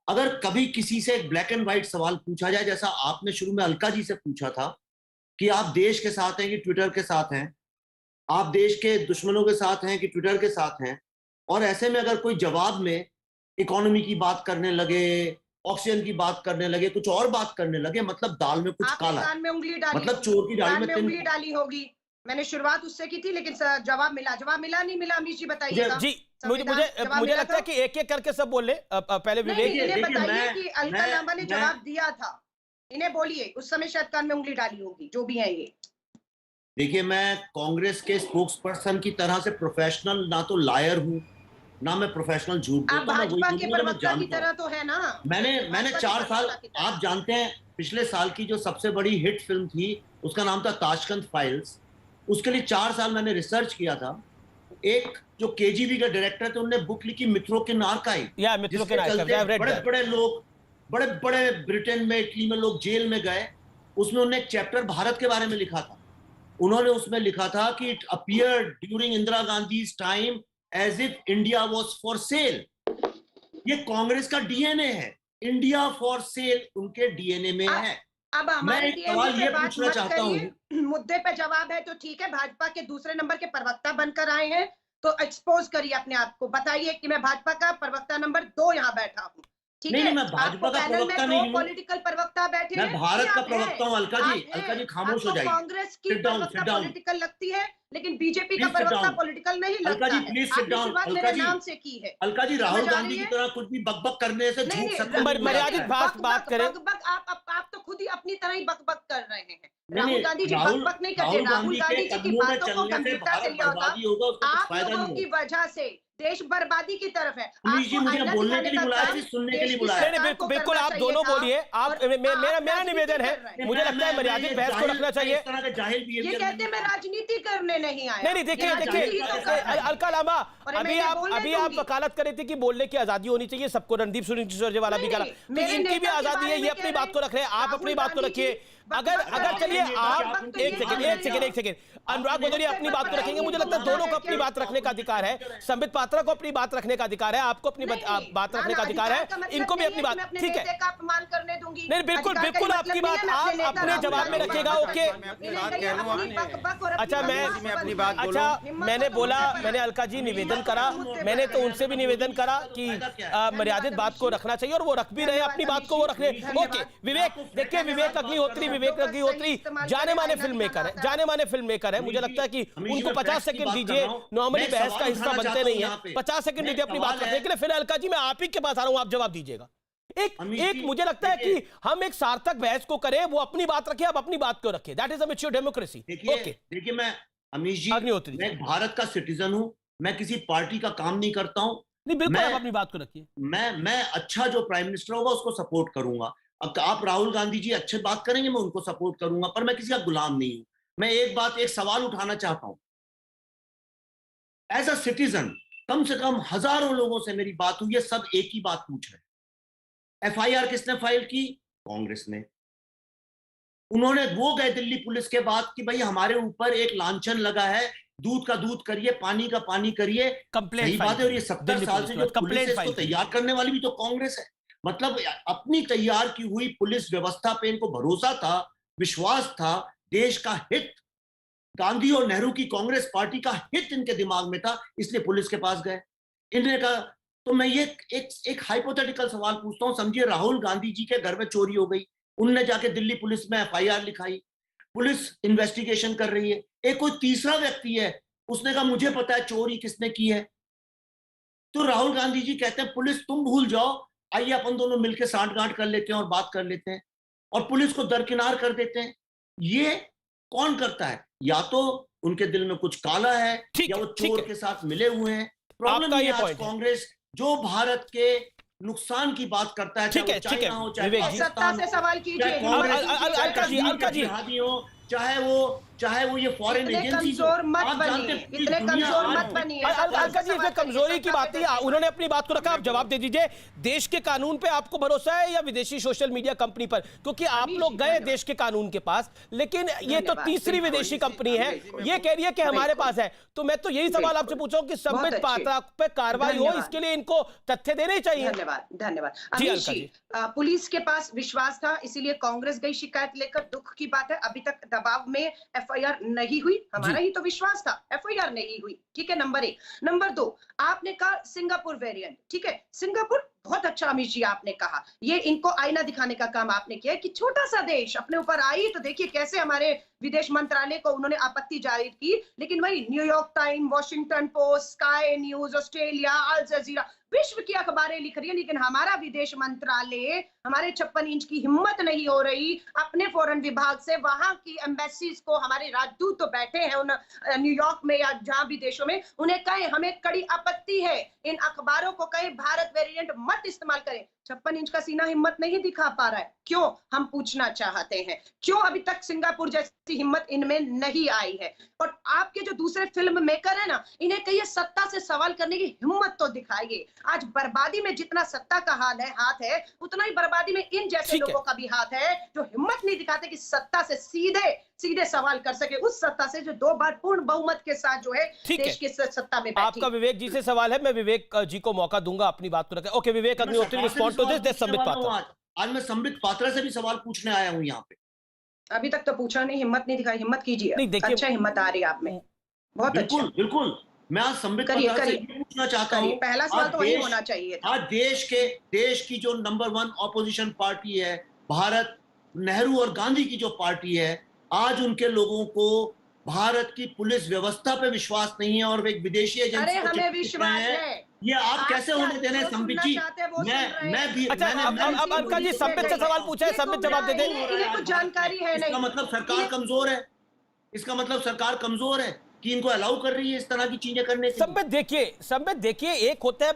S8: अगर कभी किसी से एक ब्लैक एंड व्हाइट सवाल पूछा जाए, जैसा आपने शुरू में अलका जी से पूछा था कि आप देश के साथ हैं कि ट्विटर के साथ हैं, आप देश के दुश्मनों के साथ हैं कि ट्विटर के साथ हैं, और ऐसे में अगर कोई जवाब में इकोनॉमी की बात करने लगे, ऑक्सीजन की बात करने लगे, कुछ और बात करने लगे, मतलब दाल में कुछ काला,
S6: कान में उंगली डाली,
S8: मतलब चोर की दाढ़ी में
S6: उंगली डाली होगी। मैंने शुरुआत उससे की थी, लेकिन जवाब मिला नहीं मिला? अमीश जी बताइएगा।
S1: जी, मुझे लगता है कि एक करके सब बोल ले। पहले विवेक,
S6: इन्हें बताइए कि अलका लांबा ने जवाब दिया था, इन्हें बोलिए, उस समय शायद कान में उंगली डाली होगी, जो भी है ये।
S8: देखिए, मैं कांग्रेस के स्पोक्स पर्सन की तरह से प्रोफेशनल ना तो लायर हूँ, ना मैं प्रोफेशनल झूठ बोलता हूं।
S6: भाजपा के प्रवक्ता की तरह तो है ना।
S8: मैंने 4 साल, आप जानते हैं, पिछले साल की जो सबसे बड़ी हिट फिल्म थी उसका नाम था ताशकंद फाइल्स, उसके लिए 4 साल मैंने रिसर्च किया था। एक जो केजीबी के डायरेक्टर थे, उन्होंने बुक लिखी मित्रों के नार्काइव, बड़े लोग, बड़े ब्रिटेन में, इटली में लोग जेल में गए, उसमें उन्होंने एक चैप्टर भारत के बारे में लिखा था। उन्होंने उसमें लिखा था कि it appeared during Indira Gandhi's time as if India was for sale। ये कांग्रेस का डीएनए है, इंडिया फॉर सेल उनके डीएनए में है।
S6: अब
S8: मैं एक सवाल ये पूछना चाहता हूँ,
S6: मुद्दे पे जवाब है तो ठीक है, भाजपा के दूसरे नंबर के प्रवक्ता बनकर आए हैं तो एक्सपोज करिए अपने आप को, बताइए कि मैं भाजपा का प्रवक्ता नंबर 2 यहाँ बैठा हूँ। ठीक है,
S8: मैं भाजपा का प्रवक्ता नहीं हूँ,
S6: पॉलिटिकल प्रवक्ता बैठे हैं,
S8: मैं भारत का प्रवक्ता हूँ। अलका जी खामोश हो जाइए।
S6: कांग्रेस की प्रवक्ता पॉलिटिकल लगती है, लेकिन बीजेपी का प्रवक्ता पॉलिटिकल नहीं लगता है।
S8: Please sit down.
S6: मेरे नाम से की है
S8: अलका जी, राहुल गांधी की तरह कुछ भी बकबक करने से झूठ सकते हैं।
S1: मर्यादित बात करें।
S6: आप तो खुद ही अपनी तरह ही बकबक कर रहे हैं। राहुल गांधी जी बकबक नहीं करते, राहुल गांधी जी की बातों को गंभीरता से लिया होगा। आप लोगों की वजह से देश बर्बादी की तरफ है।
S8: अमीश जी,
S6: आपको
S8: मुझे
S6: आईना
S8: बोलने के
S6: दिखाने
S8: लिए
S6: का
S8: बुलाया
S6: काम
S8: थी, सुनने के
S6: देश
S8: लिए
S6: की
S8: बुलाया।
S1: नहीं
S6: सरकार
S1: नहीं,
S6: को
S1: बिल्कुल
S6: करना
S1: आप
S6: चाहिए
S1: दोनों
S6: था।
S1: बोलिए। आप
S6: और
S1: मेरा
S6: राजनीति
S1: निवेदन है,
S6: कर रहे हैं।
S1: मुझे लगता है मर्यादित बहस को रखना चाहिए।
S8: इस तरह का जाहिल
S6: ये
S8: बिहेवियर
S6: कहते हैं मैं राजनीति करने नहीं आया।
S1: नहीं नहीं, देखिए देखिए अलका लांबा,
S6: और
S1: अभी
S6: मैं
S1: आप
S6: बोलने दूंगी।
S1: वकालत कर रहे थे कि बोलने की आजादी होनी चाहिए सबको, रणदीप सुरजेवाला भी कहा,
S6: नहीं,
S1: तो
S6: मेरे
S1: इनकी भी
S6: नेता के
S1: आजादी है,
S6: बारे
S1: ये
S6: में
S1: अपनी
S6: कह
S1: बात को रख रहे हैं, आप
S6: राहुल
S1: अपनी बात को
S6: गांधी
S1: रखिए।
S6: जी
S1: अगर
S6: बकवास
S1: चलिए
S6: कर रहे हैं,
S1: आप
S6: वक्त तो
S1: एक
S6: ये
S1: सेकंड
S6: है।
S1: एक सेकंड अनुराग भदौरिया अपनी बात को रखेंगे। मुझे लगता है दोनों को अपनी बात रखने का अधिकार है, संबित पात्रा को अपनी बात रखने का अधिकार है, आपको अपनी बात रखने का अधिकार है, इनको भी अपनी बात, ठीक है।
S6: अपमान करने दूंगी
S1: नहीं बिल्कुल बिल्कुल, आपकी बात आप अपने जवाब में रखिएगा। ओके अच्छा, मैंने बोला, मैंने अलका जी निवेदन करा, मैंने तो उनसे भी निवेदन करा कि मर्यादित बात को रखना चाहिए, और वो रख भी रहे अपनी बात को, वो रख रहे। ओके विवेक, देखिए विवेक अग्निहोत्री जाने माने फिल्म मेकर है, जाने माने फिल्म मेकर है। मुझे लगता है कि उनको 50 सेकंड दीजिए, नॉर्मली बहस का हिस्सा बनते नहीं है, 50 सेकंड दीजिए अपनी बात रखने के लिए। फिर अलका जी मैं आप ही के पास आ रहा हूं, आप जवाब दीजिएगा। एक मुझे लगता है कि हम एक सार्थक बहस को करें, वो अपनी बात रखे, आप अपनी बात को रखें, that is a mature democracy. Okay
S8: देखिए, मैं अमीश जी,
S1: अग्निहोत्री,
S8: मैं भारत का सिटीजन हूं, मैं किसी पार्टी का काम नहीं करता हूं।
S1: नहीं बिल्कुल, आप अपनी बात को रखिए।
S8: मैं अच्छा जो प्राइम मिनिस्टर होगा उसको सपोर्ट करूंगा। अब आप राहुल गांधी जी अच्छे बात करेंगे, मैं उनको सपोर्ट करूंगा, पर मैं किसी का गुलाम नहीं हूं। मैं एक सवाल उठाना चाहता हूं। एज अ सिटीजन कम से कम हजारों लोगों से मेरी बात हुई है, सब एक ही बात पूछ रहे हैं। एफआईआर किसने फाइल की? कांग्रेस ने। उन्होंने वो गए दिल्ली पुलिस के बाद कि भाई हमारे ऊपर एक लांछन लगा है, दूध का दूध करिए, पानी का पानी करिए। सही बात है। और ये 70 साल से जो पुलिस है इसको तैयार करने वाली भी तो कांग्रेस है। मतलब अपनी तैयार की हुई पुलिस व्यवस्था पे इनको भरोसा था, विश्वास था, देश का हित, गांधी और नेहरू की कांग्रेस पार्टी का हित इनके दिमाग में था, इसलिए पुलिस के पास गए। इन्होंने कहा, तो मैं ये एक हाइपोथेटिकल सवाल पूछता हूं, समझिए राहुल गांधी जी के घर में चोरी हो गई, उनने जाके दिल्ली पुलिस में एफआईआर लिखाई, पुलिस इन्वेस्टिगेशन कर रही है, एक कोई तीसरा व्यक्ति है, उसने कहा मुझे पता है चोरी किसने की है, तो राहुल गांधी जी कहते हैं पुलिस तुम भूल जाओ, आइए अपन दोनों मिलकर सांठगांठ कर लेते हैं और बात कर लेते हैं, और पुलिस को दरकिनार कर देते हैं। ये कौन करता है? या तो उनके दिल में कुछ काला है, या वो चोर के साथ मिले हुए हैं। प्रॉब्लम ये आज कांग्रेस जो भारत के नुकसान की बात करता है,
S1: ठीक है,
S6: सत्ता से सवाल कीजिए,
S1: अलका जी,
S8: चाहे वो ये फॉरेन एजेंसी,
S6: इतने कमजोर मत बनिए।
S1: अलका जी, इसमें कमजोरी की बात नहीं, उन्होंने अपनी बात को रखा, आप जवाब दे दीजिए। देश के कानून पे आपको भरोसा है या विदेशी सोशल मीडिया कंपनी पर? क्योंकि आप लोग गए देश के कानून के पास, लेकिन ये तो तीसरी विदेशी कंपनी है, ये कह रही है कि हमारे पास है। तो मैं तो यही सवाल आपसे पूछा हूं कि संबित पात्रा पे कार्रवाई हो, इसके लिए इनको तथ्य देने चाहिए।
S6: धन्यवाद। अमीश जी, पुलिस के पास विश्वास था, इसीलिए कांग्रेस गई शिकायत लेकर। दुख की बात है अभी तक दबाव में एफआईआर नहीं हुई, हमारा ही तो विश्वास था, एफआईआर नहीं हुई, ठीक है, नंबर 1। नंबर 2, आपने कहा सिंगापुर वेरिएंट, ठीक है, सिंगापुर बहुत अच्छा अमीश जी आपने कहा, ये इनको आईना दिखाने का काम आपने किया कि छोटा सा देश अपने ऊपर आई, तो देखिए कैसे हमारे विदेश मंत्रालय को उन्होंने आपत्ति जाहिर की, लेकिन वही New York time, Washington Post, Sky News, Australia, Al Jazeera, विश्व की अखबारें लिख रही है, लेकिन हमारा विदेश मंत्रालय, हमारे 56 इंच की हिम्मत नहीं हो रही अपने फॉरेन विभाग से वहां की एम्बेसीज को, हमारे राजदूत तो बैठे हैं उन न्यूयॉर्क में या जहां भी देशों में, उन्हें कहे हमें कड़ी आपत्ति है, इन अखबारों को कहे भारत वेरिएंट मत इस्तेमाल करें। 56 इंच का सीना हिम्मत नहीं दिखा पा रहा है, क्यों? हम पूछना चाहते हैं, क्यों अभी तक सिंगापुर जैसी हिम्मत इनमें नहीं आई है? और आपके जो दूसरे फिल्म मेकर है ना, इन्हें कहिए सत्ता से सवाल करने की हिम्मत तो दिखाइए। आज बर्बादी में जितना सत्ता का हाथ है, उतना ही बर्बादी में इन जैसे लोगों का भी हाथ है, जो हिम्मत नहीं दिखाते कि सत्ता से सीधे सवाल कर सके, उस सत्ता से जो 2 बार पूर्ण बहुमत के साथ जो है देश की सत्ता में बैठी।
S1: आपका विवेक जी से सवाल है, मैं विवेक जी को मौका दूंगा अपनी बात को रखें। Okay Vivek Agnihotri, respond to this, Sambit Patra.
S8: आज मैं संबित पात्रा से भी सवाल पूछने आया हूं यहाँ पे।
S6: अभी तक तो पूछा नहीं, हिम्मत नहीं दिखाई, हिम्मत कीजिए, अच्छा हिम्मत आ रही है आप में, बहुत अच्छा।
S8: बिल्कुल, मैं आज संबित पात्रा से पूछना चाहता हूँ,
S6: पहला सवाल तो वही होना चाहिए था।
S8: आज देश की जो नंबर 1 ऑपोजिशन पार्टी है, भारत, नेहरू और गांधी की जो पार्टी है, आज उनके लोगों को भारत की पुलिस व्यवस्था पे विश्वास नहीं है और वे एक विदेशी एजेंसी को
S6: हमें विश्वास है।
S8: ये आप कैसे होने देने संबित जी? मैं भी,
S1: अच्छा अब अलका जी संबित से सवाल पूछा है, संबित जवाब दे दें।
S6: इन्हें कुछ जानकारी है नहीं।
S8: इसका मतलब सरकार कमजोर है, इसका मतलब सरकार कमजोर है। कि इनको अलाउ कर रही है इस तरह की चीजें करने के लिए?
S1: संबित देखिए एक होता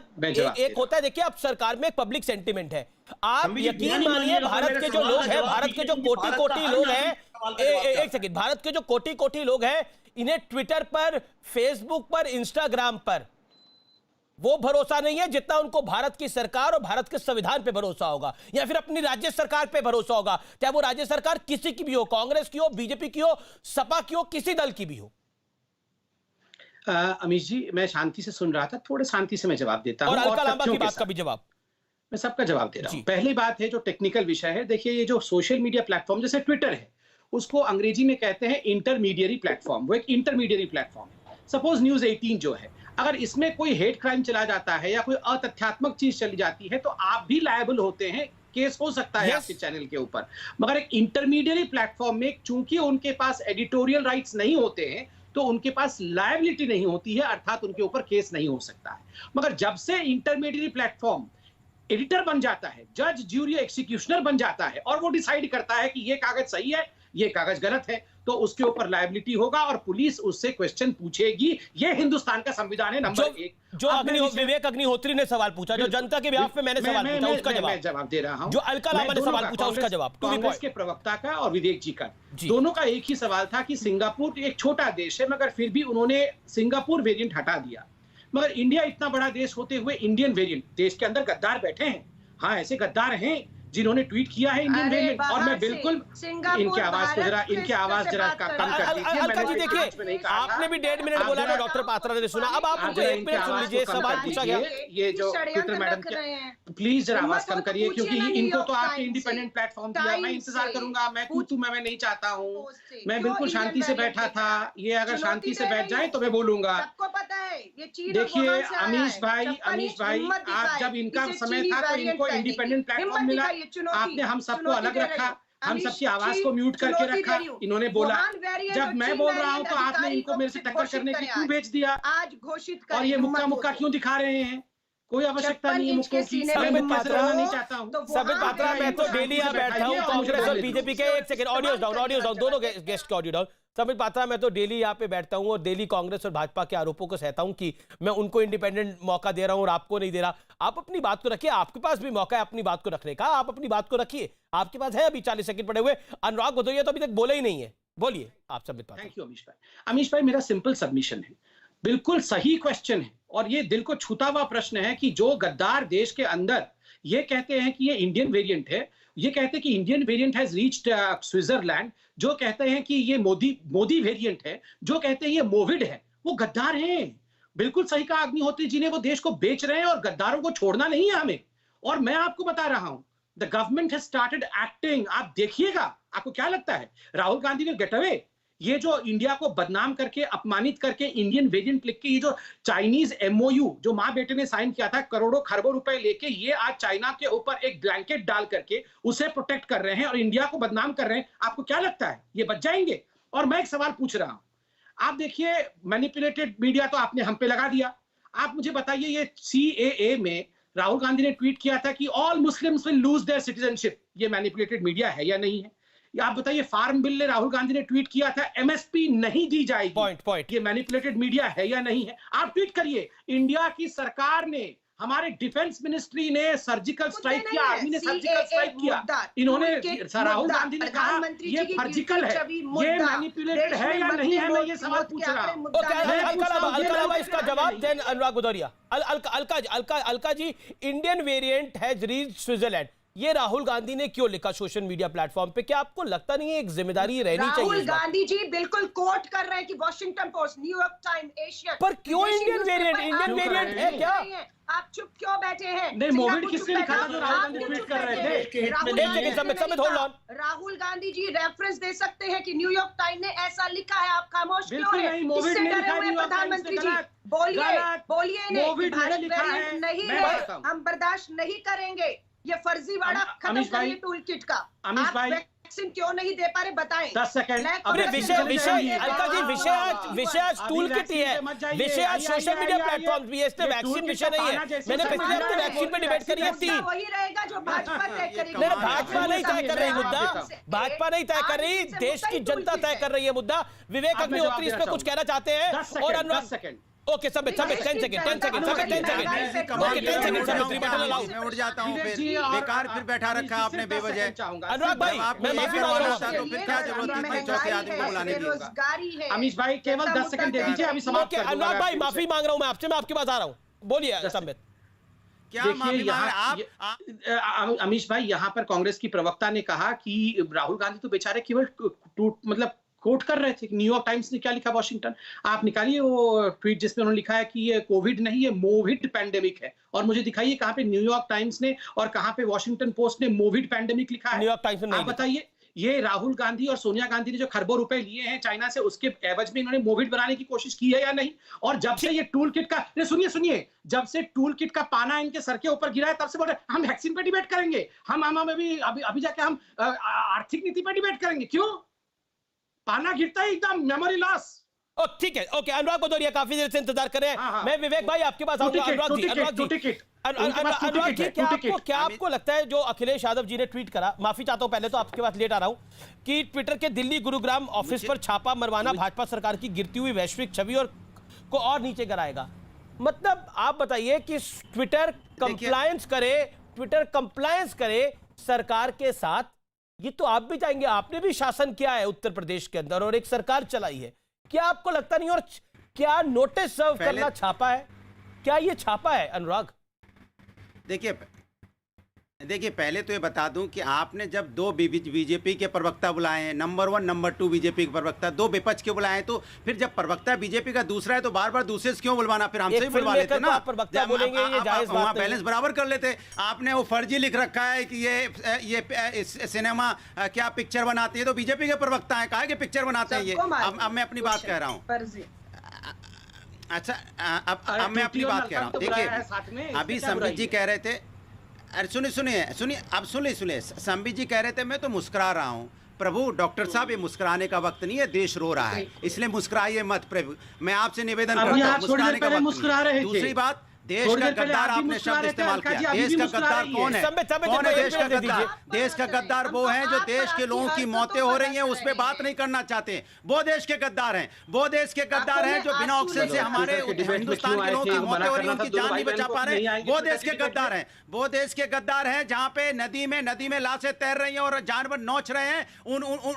S1: है देखिए अब सरकार में एक पब्लिक सेंटिमेंट है। आप यकीन मानिए भारत के जो लोग हैं, भारत के जो कोटि लोग हैं, एक सेकंड, भारत के जो कोटि लोग हैं, इन्हें ट्विटर पर, फेसबुक पर, इंस्टाग्राम पर वो भरोसा नहीं है जितना उनको भारत की सरकार और भारत के संविधान पे भरोसा होगा, या फिर अपनी राज्य सरकार पे भरोसा होगा, चाहे वो राज्य सरकार किसी की भी हो, कांग्रेस की हो, बीजेपी की हो, सपा की हो, किसी दल की भी हो।
S7: अमीश जी, मैं शांति से सुन रहा था, थोड़े शांति से मैं जवाब देता हूं,
S1: और अलका लांबा की बात का भी जवाब,
S7: मैं सबका जवाब दे रहा हूं। पहली बात है जो टेक्निकल विषय है, देखिए ये जो सोशल मीडिया प्लेटफॉर्म जैसे ट्विटर है, उसको अंग्रेजी में कहते हैं इंटरमीडियरी प्लेटफॉर्म। वो एक इंटरमीडियरी प्लेटफॉर्म है। सपोज न्यूज 18 जो है, अगर इसमें कोई हेट क्राइम चला जाता है या कोई अतथ्यात्मक चीज चली जाती है तो आप भी लायबल होते हैं, केस हो सकता है आपके चैनल के ऊपर। मगर एक इंटरमीडियरी प्लेटफॉर्म में चूंकि उनके पास एडिटोरियल राइट्स नहीं होते हैं तो उनके पास लायबिलिटी नहीं होती है, अर्थात उनके ऊपर केस नहीं हो सकता है। मगर जब से इंटरमीडियरी प्लेटफॉर्म एडिटर बन जाता है, जज, ज्यूरी, एक्सिक्यूशनर बन जाता है और वो डिसाइड करता है कि ये कागज सही है, ये कागज गलत है, तो उसके ऊपर लायबिलिटी होगा और पुलिस उससे क्वेश्चन पूछेगी। ये हिंदुस्तान का संविधान है। नंबर एक जो
S1: विवेक अग्निहोत्री ने सवाल पूछा, जो जनता के बिहाफ पे मैंने सवाल पूछा, उसका जवाब
S7: मैं जवाब दे रहा हूं।
S1: जो अलका लांबा ने सवाल पूछा, उसका जवाब
S7: कांग्रेस के प्रवक्ता का और विवेक जी का, दोनों का एक ही सवाल था कि सिंगापुर एक छोटा देश है मगर फिर भी उन्होंने सिंगापुर वेरिएंट हटा दिया, मगर इंडिया इतना बड़ा देश होते हुए इंडियन वेरिएंट, देश के अंदर गद्दार बैठे हैं। हाँ, ऐसे गद्दार हैं जिन्होंने ट्वीट किया है इंडियन वेरिएंट, और मैं बिल्कुल इनकी आवाज जरा कम कर दीजिए।
S1: अलका जी देखिए, आपने भी 1.5 मिनट बोला ना, डॉक्टर पात्रा ने सुना, अब आप मुझे 1 मिनट सुन लीजिए। सवाल पूछा गया,
S7: ये जो ट्विटर मैडम के, प्लीज जरा आवाज कम करिए, क्योंकि इनको तो आपने इंडिपेंडेंट प्लेटफॉर्म दिया। मैं इंतजार करूंगा, मैं कूदूं, मैं नहीं चाहता हूँ। मैं बिल्कुल शांति से बैठा था, ये अगर शांति से बैठ जाए तो मैं बोलूंगा। देखिए अमीश भाई, आप जब इनका समय था तो इनको इंडिपेंडेंट प्लेटफॉर्म मिला, आपने हम सबको अलग रखा, हम सबकी आवाज को म्यूट करके रखा। इन्होंने बोला, जब मैं बोल रहा हूं तो आपने इनको मेरे से टक्कर करने के लिए क्यों भेज दिया?
S6: आज घोषित
S7: और ये मुक्का क्यों दिखा रहे हैं? कोई आवश्यकता नहीं है मुक्कों की।
S1: संबित पात्रा,
S7: नहीं चाहता हूं।
S1: संबित पात्रा, मैं तो डेली यहाँ बैठा हूँ कांग्रेस और बीजेपी के, एक सेकंड, ऑडियो डाउन, दोनों गेस्ट के ऑडियो डाउन। संबित पात्रा, मैं तो डेली यहाँ पे बैठता हूँ और डेली कांग्रेस और भाजपा के आरोपों को सहता हूँ कि मैं उनको इंडिपेंडेंट मौका दे रहा हूँ और आपको नहीं दे रहा। आप अपनी बात को रखिए, आपके पास भी मौका है अपनी बात को रखने का, आप अपनी बात को रखिए, आपके पास है अभी 40 सेकंड पड़े हुए। अनुराग भदौरिया तो अभी तक बोले ही नहीं है, बोलिए आप। संबित पात्रा।
S7: थैंक यू अमीश भाई। अमीश भाई, मेरा सिंपल सबमिशन है, बिल्कुल सही क्वेश्चन है और ये दिल को छूता हुआ प्रश्न है कि जो गद्दार देश के अंदर ये कहते हैं कि ये इंडियन वेरिएंट है, ये कहते हैं कि Indian variant has reached Switzerland, जो कहते हैं कि ये मोदी वेरिएंट है, जो कहते हैं ये मोविड है, वो गद्दार हैं। बिल्कुल सही कहा अग्निहोत्री जी ने, वो देश को बेच रहे हैं और गद्दारों को छोड़ना नहीं है हमें। और मैं आपको बता रहा हूं, the government has started acting. आप देखिएगा, आपको क्या लगता है राहुल गांधी ने गेट अवे? ये जो इंडिया को बदनाम करके, अपमानित करके इंडियन वेरिएंट लिख के, ये जो चाइनीज MOU जो माँ बेटे ने साइन किया था, करोड़ों खरबों रुपए लेके, ये आज चाइना के ऊपर एक ब्लैंकेट डाल करके उसे प्रोटेक्ट कर रहे हैं और इंडिया को बदनाम कर रहे हैं। आपको क्या लगता है ये बच जाएंगे? और मैं एक सवाल पूछ रहा हूं, आप देखिए, मैनिपुलेटेड मीडिया तो आपने हम पे लगा दिया। आप मुझे बताइए, ये CAA में राहुल गांधी ने ट्वीट किया था कि all Muslims will lose their citizenship, ये मैनिपुलेटेड मीडिया है या नहीं है? आप बताइए, फार्म बिल ने राहुल गांधी ने ट्वीट किया था MSP नहीं दी जाएगी, पॉइंट, ये मैनिपुलेटेड मीडिया है या नहीं है? आप ट्वीट करिए। इंडिया की सरकार ने, हमारे डिफेंस मिनिस्ट्री ने सर्जिकल स्ट्राइक किया, आर्मी ने सर्जिकल स्ट्राइक किया, इन्होंने, राहुल गांधी ने कहा ये सर्जिकल है, ये मैनिपुलेटेड है या नहीं है? मैं ये सवाल पूछ रहा हूं।
S1: अलका, इसका जवाब then Anurag Bhadauria. Alka ji, Indian variant has reached Switzerland, ये राहुल गांधी ने क्यों लिखा सोशल मीडिया प्लेटफॉर्म पे? क्या आपको लगता नहीं है एक जिम्मेदारी रहनी चाहिए?
S6: राहुल गांधी जी बिल्कुल कोट कर रहे हैं कि Washington post, New York time, Asia,
S1: पर क्यों इंडियन वेरिएंट है क्या?
S6: आप चुप क्यों बैठे हैं?
S7: नहीं, मोविड किसने लिखा था जो राहुल गांधी ट्वीट कर रहे थे?
S6: राहुल गांधी जी रेफरेंस दे सकते हैं कि न्यूयॉर्क टाइम ने ऐसा लिखा है, आप खामोश क्यों हैं?
S7: मोविड ने लिखा है,
S6: प्रधानमंत्री जी बोलिए, भारत वेरिएंट नहीं है, हम बर्दाश्त नहीं करेंगे। ये फर्जीवाड़ा खत्म
S7: अमीश भाई,
S6: करिए टूल किट का।
S7: अमीश
S6: आप
S7: भाई,
S6: वैक्सीन क्यों नहीं दे पा रहे बताएं।
S7: 10 सेकंड।
S1: अरे विषय अलका जी, विषय आज टूल किट ही है, विषय आज सोशल मीडिया प्लेटफॉर्म भी है, इसमें वैक्सीन विषय नहीं है। मैंने पिछले हफ्ते वैक्सीन पे डिबेट करी है 3।
S6: वही रहेगा जो भाजपा तय करेगी।
S1: नहीं, भाजपा नहीं तय कर रही मुद्दा, भाजपा नहीं तय कर रही, देश की जनता तय कर रही है मुद्दा। विवेक अग्निहोत्री इस पे कुछ कहना चाहते हैं और अनुराग। ओके सब 10 सेकंड, 10 सेकंड, ओके 10 सेकंड
S9: मैं उठ जाता हूँ, फिर बेकार फिर बैठा रखा आपने बेवजह।
S1: अनुराग भाई, मैं माफी मांग रहा हूँ,
S9: तो फिर क्या जरूरत थी चौथे आदमी को बुलाने की?
S6: बेरोजगारी है।
S7: अमीश भाई केवल 10 सेकंड दे दीजिए, अभी समाप्त कर दूंगा।
S1: अनुराग भाई माफी मांग रहा हूँ मैं आपसे, मैं आपके पास आ रहा हूँ, बोलिए संबित।
S9: क्या माफी मांग रहे आप?
S7: अमीश भाई, यहाँ पर कांग्रेस की प्रवक्ता ने कहा कि राहुल गांधी तो बेचारे केवल मतलब कोट कर रहे थे। न्यूयॉर्क टाइम्स ने क्या लिखा, वॉशिंगटन, आप निकालिए वो ट्वीट जिसमें उन्होंने लिखा है कि ये कोविड नहीं, ये मोविड पैंडेमिक है। और मुझे दिखाइए कहाँ पे न्यूयॉर्क टाइम्स ने और कहाँ पे वॉशिंगटन पोस्ट ने मोविड पैंडेमिक लिखा है।
S1: न्यूयॉर्क टाइम्स ने
S7: आप बताइए, ये राहुल गांधी और सोनिया गांधी ने जो खरबों रुपए लिए हैं चाइना से, उसके एवज में इन्होंने मोविड बनाने की कोशिश की है या नहीं? और जब से ये टूल किट का, सुनिए, जब से टूल किट का पाना इनके सर के ऊपर गिरा है, तब से बोल रहे हम वैक्सीन पे डिबेट करेंगे, हम अभी जाके हम आर्थिक नीति पे डिबेट करेंगे। क्यों? पाना गिरता है एकदम मेमोरी लॉस।
S1: ओ ठीक है, ओके अनुराग भदौरिया काफी देर से इंतजार कर रहे हैं। मैं विवेक भाई आपके पास आऊंगा। अनुराग जी, क्या आपको लगता है जो अखिलेश यादव जी ने ट्वीट करा, माफी चाहता हूं पहले तो आपके पास लेट आ रहा हूं, कि ट्विटर के दिल्ली गुरुग्राम ऑफिस पर छापा मरवाना भाजपा सरकार की गिरती हुई वैश्विक छवि और को और नीचे कराएगा? मतलब आप बताइए कि ट्विटर कंप्लायंस करे सरकार के साथ, ये तो आप भी चाहेंगे, आपने भी शासन किया है उत्तर प्रदेश के अंदर और एक सरकार चलाई है, क्या आपको लगता नहीं? और क्या नोटिस सर्व करना छापा है? क्या ये छापा है अनुराग?
S9: देखिए पहले तो ये बता दूं कि आपने जब 2 बीजेपी के प्रवक्ता बुलाए हैं, नंबर 1 नंबर 2 बीजेपी के प्रवक्ता, 2 विपक्ष के बुलाए हैं, तो फिर जब प्रवक्ता बीजेपी का दूसरा है तो बार बार दूसरे से क्यों बुलवाना? फिर हमसे ही बुलवा लेते ना, वहां बैलेंस बराबर कर लेते। आपने वो फर्जी लिख रखा है कि ये सिनेमा क्या पिक्चर बनाती है, तो बीजेपी के प्रवक्ता है, कहा कि पिक्चर बनाते हैं ये। अब मैं अपनी बात कह रहा हूँ। अच्छा, अब मैं अपनी बात कह रहा हूँ। देखिए अभी संबित जी कह रहे थे, अरे सुनिए, अब सुनिए, संबित जी कह रहे थे मैं तो मुस्कुरा रहा हूँ। प्रभु डॉक्टर साहब, ये मुस्कुराने का वक्त नहीं है, देश रो रहा है, इसलिए मुस्कुराइए मत। प्रभु मैं आपसे निवेदन करता हूँ, मुस्कुराने का वक्त नहीं है। दूसरी बात, देश का गद्दार आपने शब्द इस्तेमाल किया। देश का गद्दार कौन है? कौन है देश का गद्दार? देश का गद्दार वो है जो देश के लोगों की मौतें हो रही हैं उस पर बात नहीं करना चाहते हैं, वो देश के गद्दार हैं। वो देश के गद्दार हैं जो बिना ऑक्सीजन से हमारे हिंदुस्तान के लोगों की मौतें हो रही हैं, उनकी जान नहीं बचा पा रहे, वो देश के गद्दार हैं। वो देश के गद्दार हैं जहां पे नदी में लाशें तैर रही हैं और जानवर नोच रहे हैं,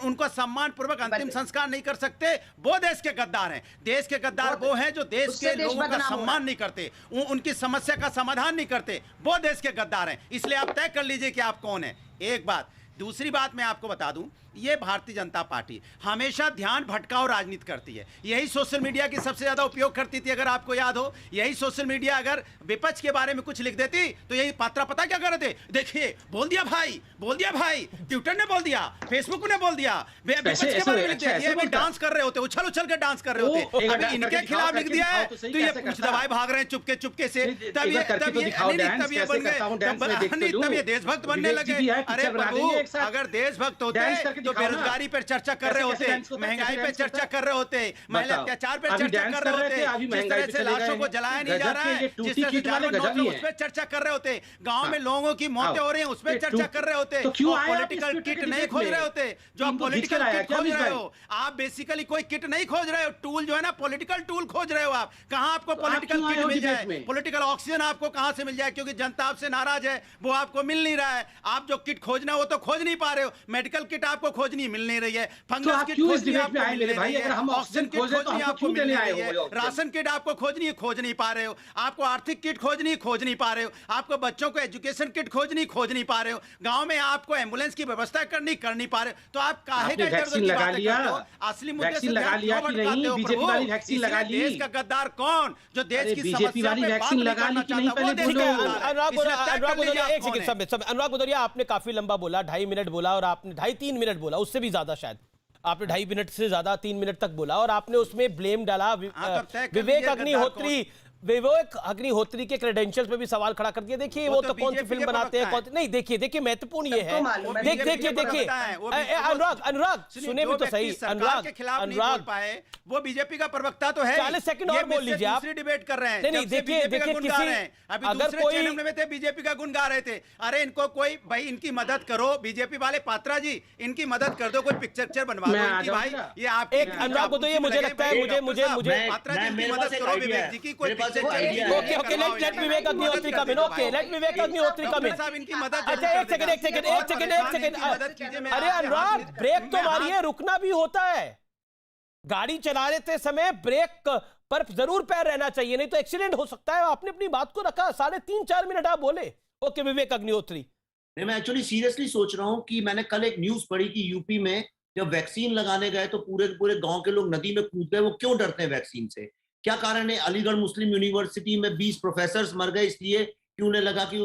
S9: उनको सम्मान पूर्वक अंतिम संस्कार नहीं कर सकते, वो देश के गद्दार हैं। देश के गद्दार वो हैं जो देश के लोगों का सम्मान नहीं करते, उनकी समस्या का समाधान नहीं करते, वो देश के गद्दार हैं। इसलिए आप तय कर लीजिए कि आप कौन है। एक बात। दूसरी बात मैं आपको बता दूं, ये भारतीय जनता पार्टी हमेशा ध्यान भटकाव राजनीति करती है। यही सोशल मीडिया की सबसे ज्यादा उपयोग करती थी, अगर आपको याद हो। यही सोशल मीडिया अगर विपक्ष के बारे में कुछ लिख देती तो यही पात्रा पता क्या कर रहे थे, देखिए बोल दिया भाई, ट्विटर ने बोल दिया, फेसबुक ने बोल दिया, विपक्ष के बारे में लिख दिया। ये भी डांस कर रहे होते, उछल के डांस कर रहे होते। अभी इनके खिलाफ लिख दिया है तो ये कुछ दवाई भाग रहे हैं चुपके से, तब ये देशभक्त बनने लगे। अरे प्रभु, अगर देशभक्त होते तो बेरोजगारी पर चर्चा कर रहे होते, महंगाई पर चर्चा कर रहे होते, महिला अत्याचार पर चर्चा कर रहे होते, जिस तरह से लाशों को जलाया नहीं जा रहा है, जिस तरह से जानवर नोच रहे उस पर चर्चा कर रहे होते, गांव में लोगों की मौतें हो रही हैं उस पर चर्चा कर रहे होते, पॉलिटिकल किट नहीं खोज रहे होते। जो आप पॉलिटिकल किट खोज रहे हो, आप बेसिकली कोई किट नहीं खोज रहे हो, टूल जो है ना, पॉलिटिकल टूल खोज रहे हो आप। कहां आपको पॉलिटिकल किट मिल जाए, पॉलिटिकल ऑक्सीजन आपको कहां से मिल जाए, क्योंकि जनता आपसे नाराज है, वो आपको मिल नहीं रहा है। आप जो किट खोजना है वो तो खोज नहीं पा रहे हो, मेडिकल किट आपको खोजनी मिल नहीं रही है, फंगस किट खोजनी आपको मिल नहीं रही है, ऑक्सीजन किट खोजनी आपको मिल नहीं रही है, राशन किट आपको खोजनी है, खोज नहीं पा रहे हो, आपको आर्थिक किट खोजनी, खोज नहीं पा रहे हो, आपको बच्चों को एजुकेशन किट खोजनी, खोज नहीं पा रहे हो, गांव में आपको एम्बुलेंस की व्यवस्था कर नहीं पा रहे हो। तो आप काहे का
S7: वैक्सीन लगा लिया,
S9: असली मुद्दे से
S7: लगा लिया कि नहीं? बीजेपी वाली वैक्सीन लगा ली।
S9: देश का गद्दार कौन जो देश की
S7: बीजेपी वाली वैक्सीन लगा ली कि नहीं? पहले
S1: अनुराग भदौरिया, आपने काफी लंबा बोला, 2.5 मिनट बोला, और आपने 2.5-3 मिनट बोला, उससे भी ज्यादा शायद आपने 2.5 मिनट से ज्यादा 3 मिनट तक बोला, और आपने उसमें ब्लेम डाला विवेक अग्निहोत्री विवेक अग्निहोत्री के क्रेडेंशियल्स पे भी सवाल खड़ा कर दिया। देखिए वो तो कौन सी फिल्म बनाते हैं, नहीं देखिए महत्वपूर्ण ये है, देखिए अनुराग सुने भी तो सही, अनुराग
S9: वो बीजेपी का प्रवक्ता तो है।
S1: 40 सेकंड और बोल लीजिए आप।
S9: डिबेट कर रहे हैं।
S1: नहीं देखिए किसी
S9: अभी
S1: अगर
S9: दूसरे
S1: कोई
S9: चैनल में थे बीजेपी का गुण गा रहे थे। अरे इनको कोई भाई इनकी मदद करो, बीजेपी वाले पात्रा जी इनकी मदद कर दो, कोई पिक्चर बनवा दो इनकी भाई। ये आप
S1: एक अनुराग को तो ये मुझे लगता है मुझे
S9: पात्रा जी की मदद करो विवेक जी की, कोई
S1: ओके लेट विवेक अग्निहोत्री कम इन, ओके लेट विवेक अग्निहोत्री कम इन।
S9: इनकी मदद।
S1: अच्छा एक सेकंड अरे अनुराग ब्रेक तो मारिए, रुकना भी होता है। गाड़ी चला लेते समय ब्रेक पर जरूर पैर रहना चाहिए, नहीं तो एक्सीडेंट हो सकता है। आपने अपनी बात को रखा, 3.5-4 मिनट आप बोले। ओके विवेक अग्निहोत्री।
S8: नहीं, मैं एक्चुअली सीरियसली सोच रहा हूं कि मैंने कल एक न्यूज पढ़ी कि यूपी में जब वैक्सीन लगाने गए तो पूरे गांव के लोग नदी में कूद गए। वो क्यों डरते हैं वैक्सीन से, क्या कारण है? अलीगढ़ मुस्लिम यूनिवर्सिटी में 20 प्रोफेसर मर गए इसलिए कि उन्हें लगा कि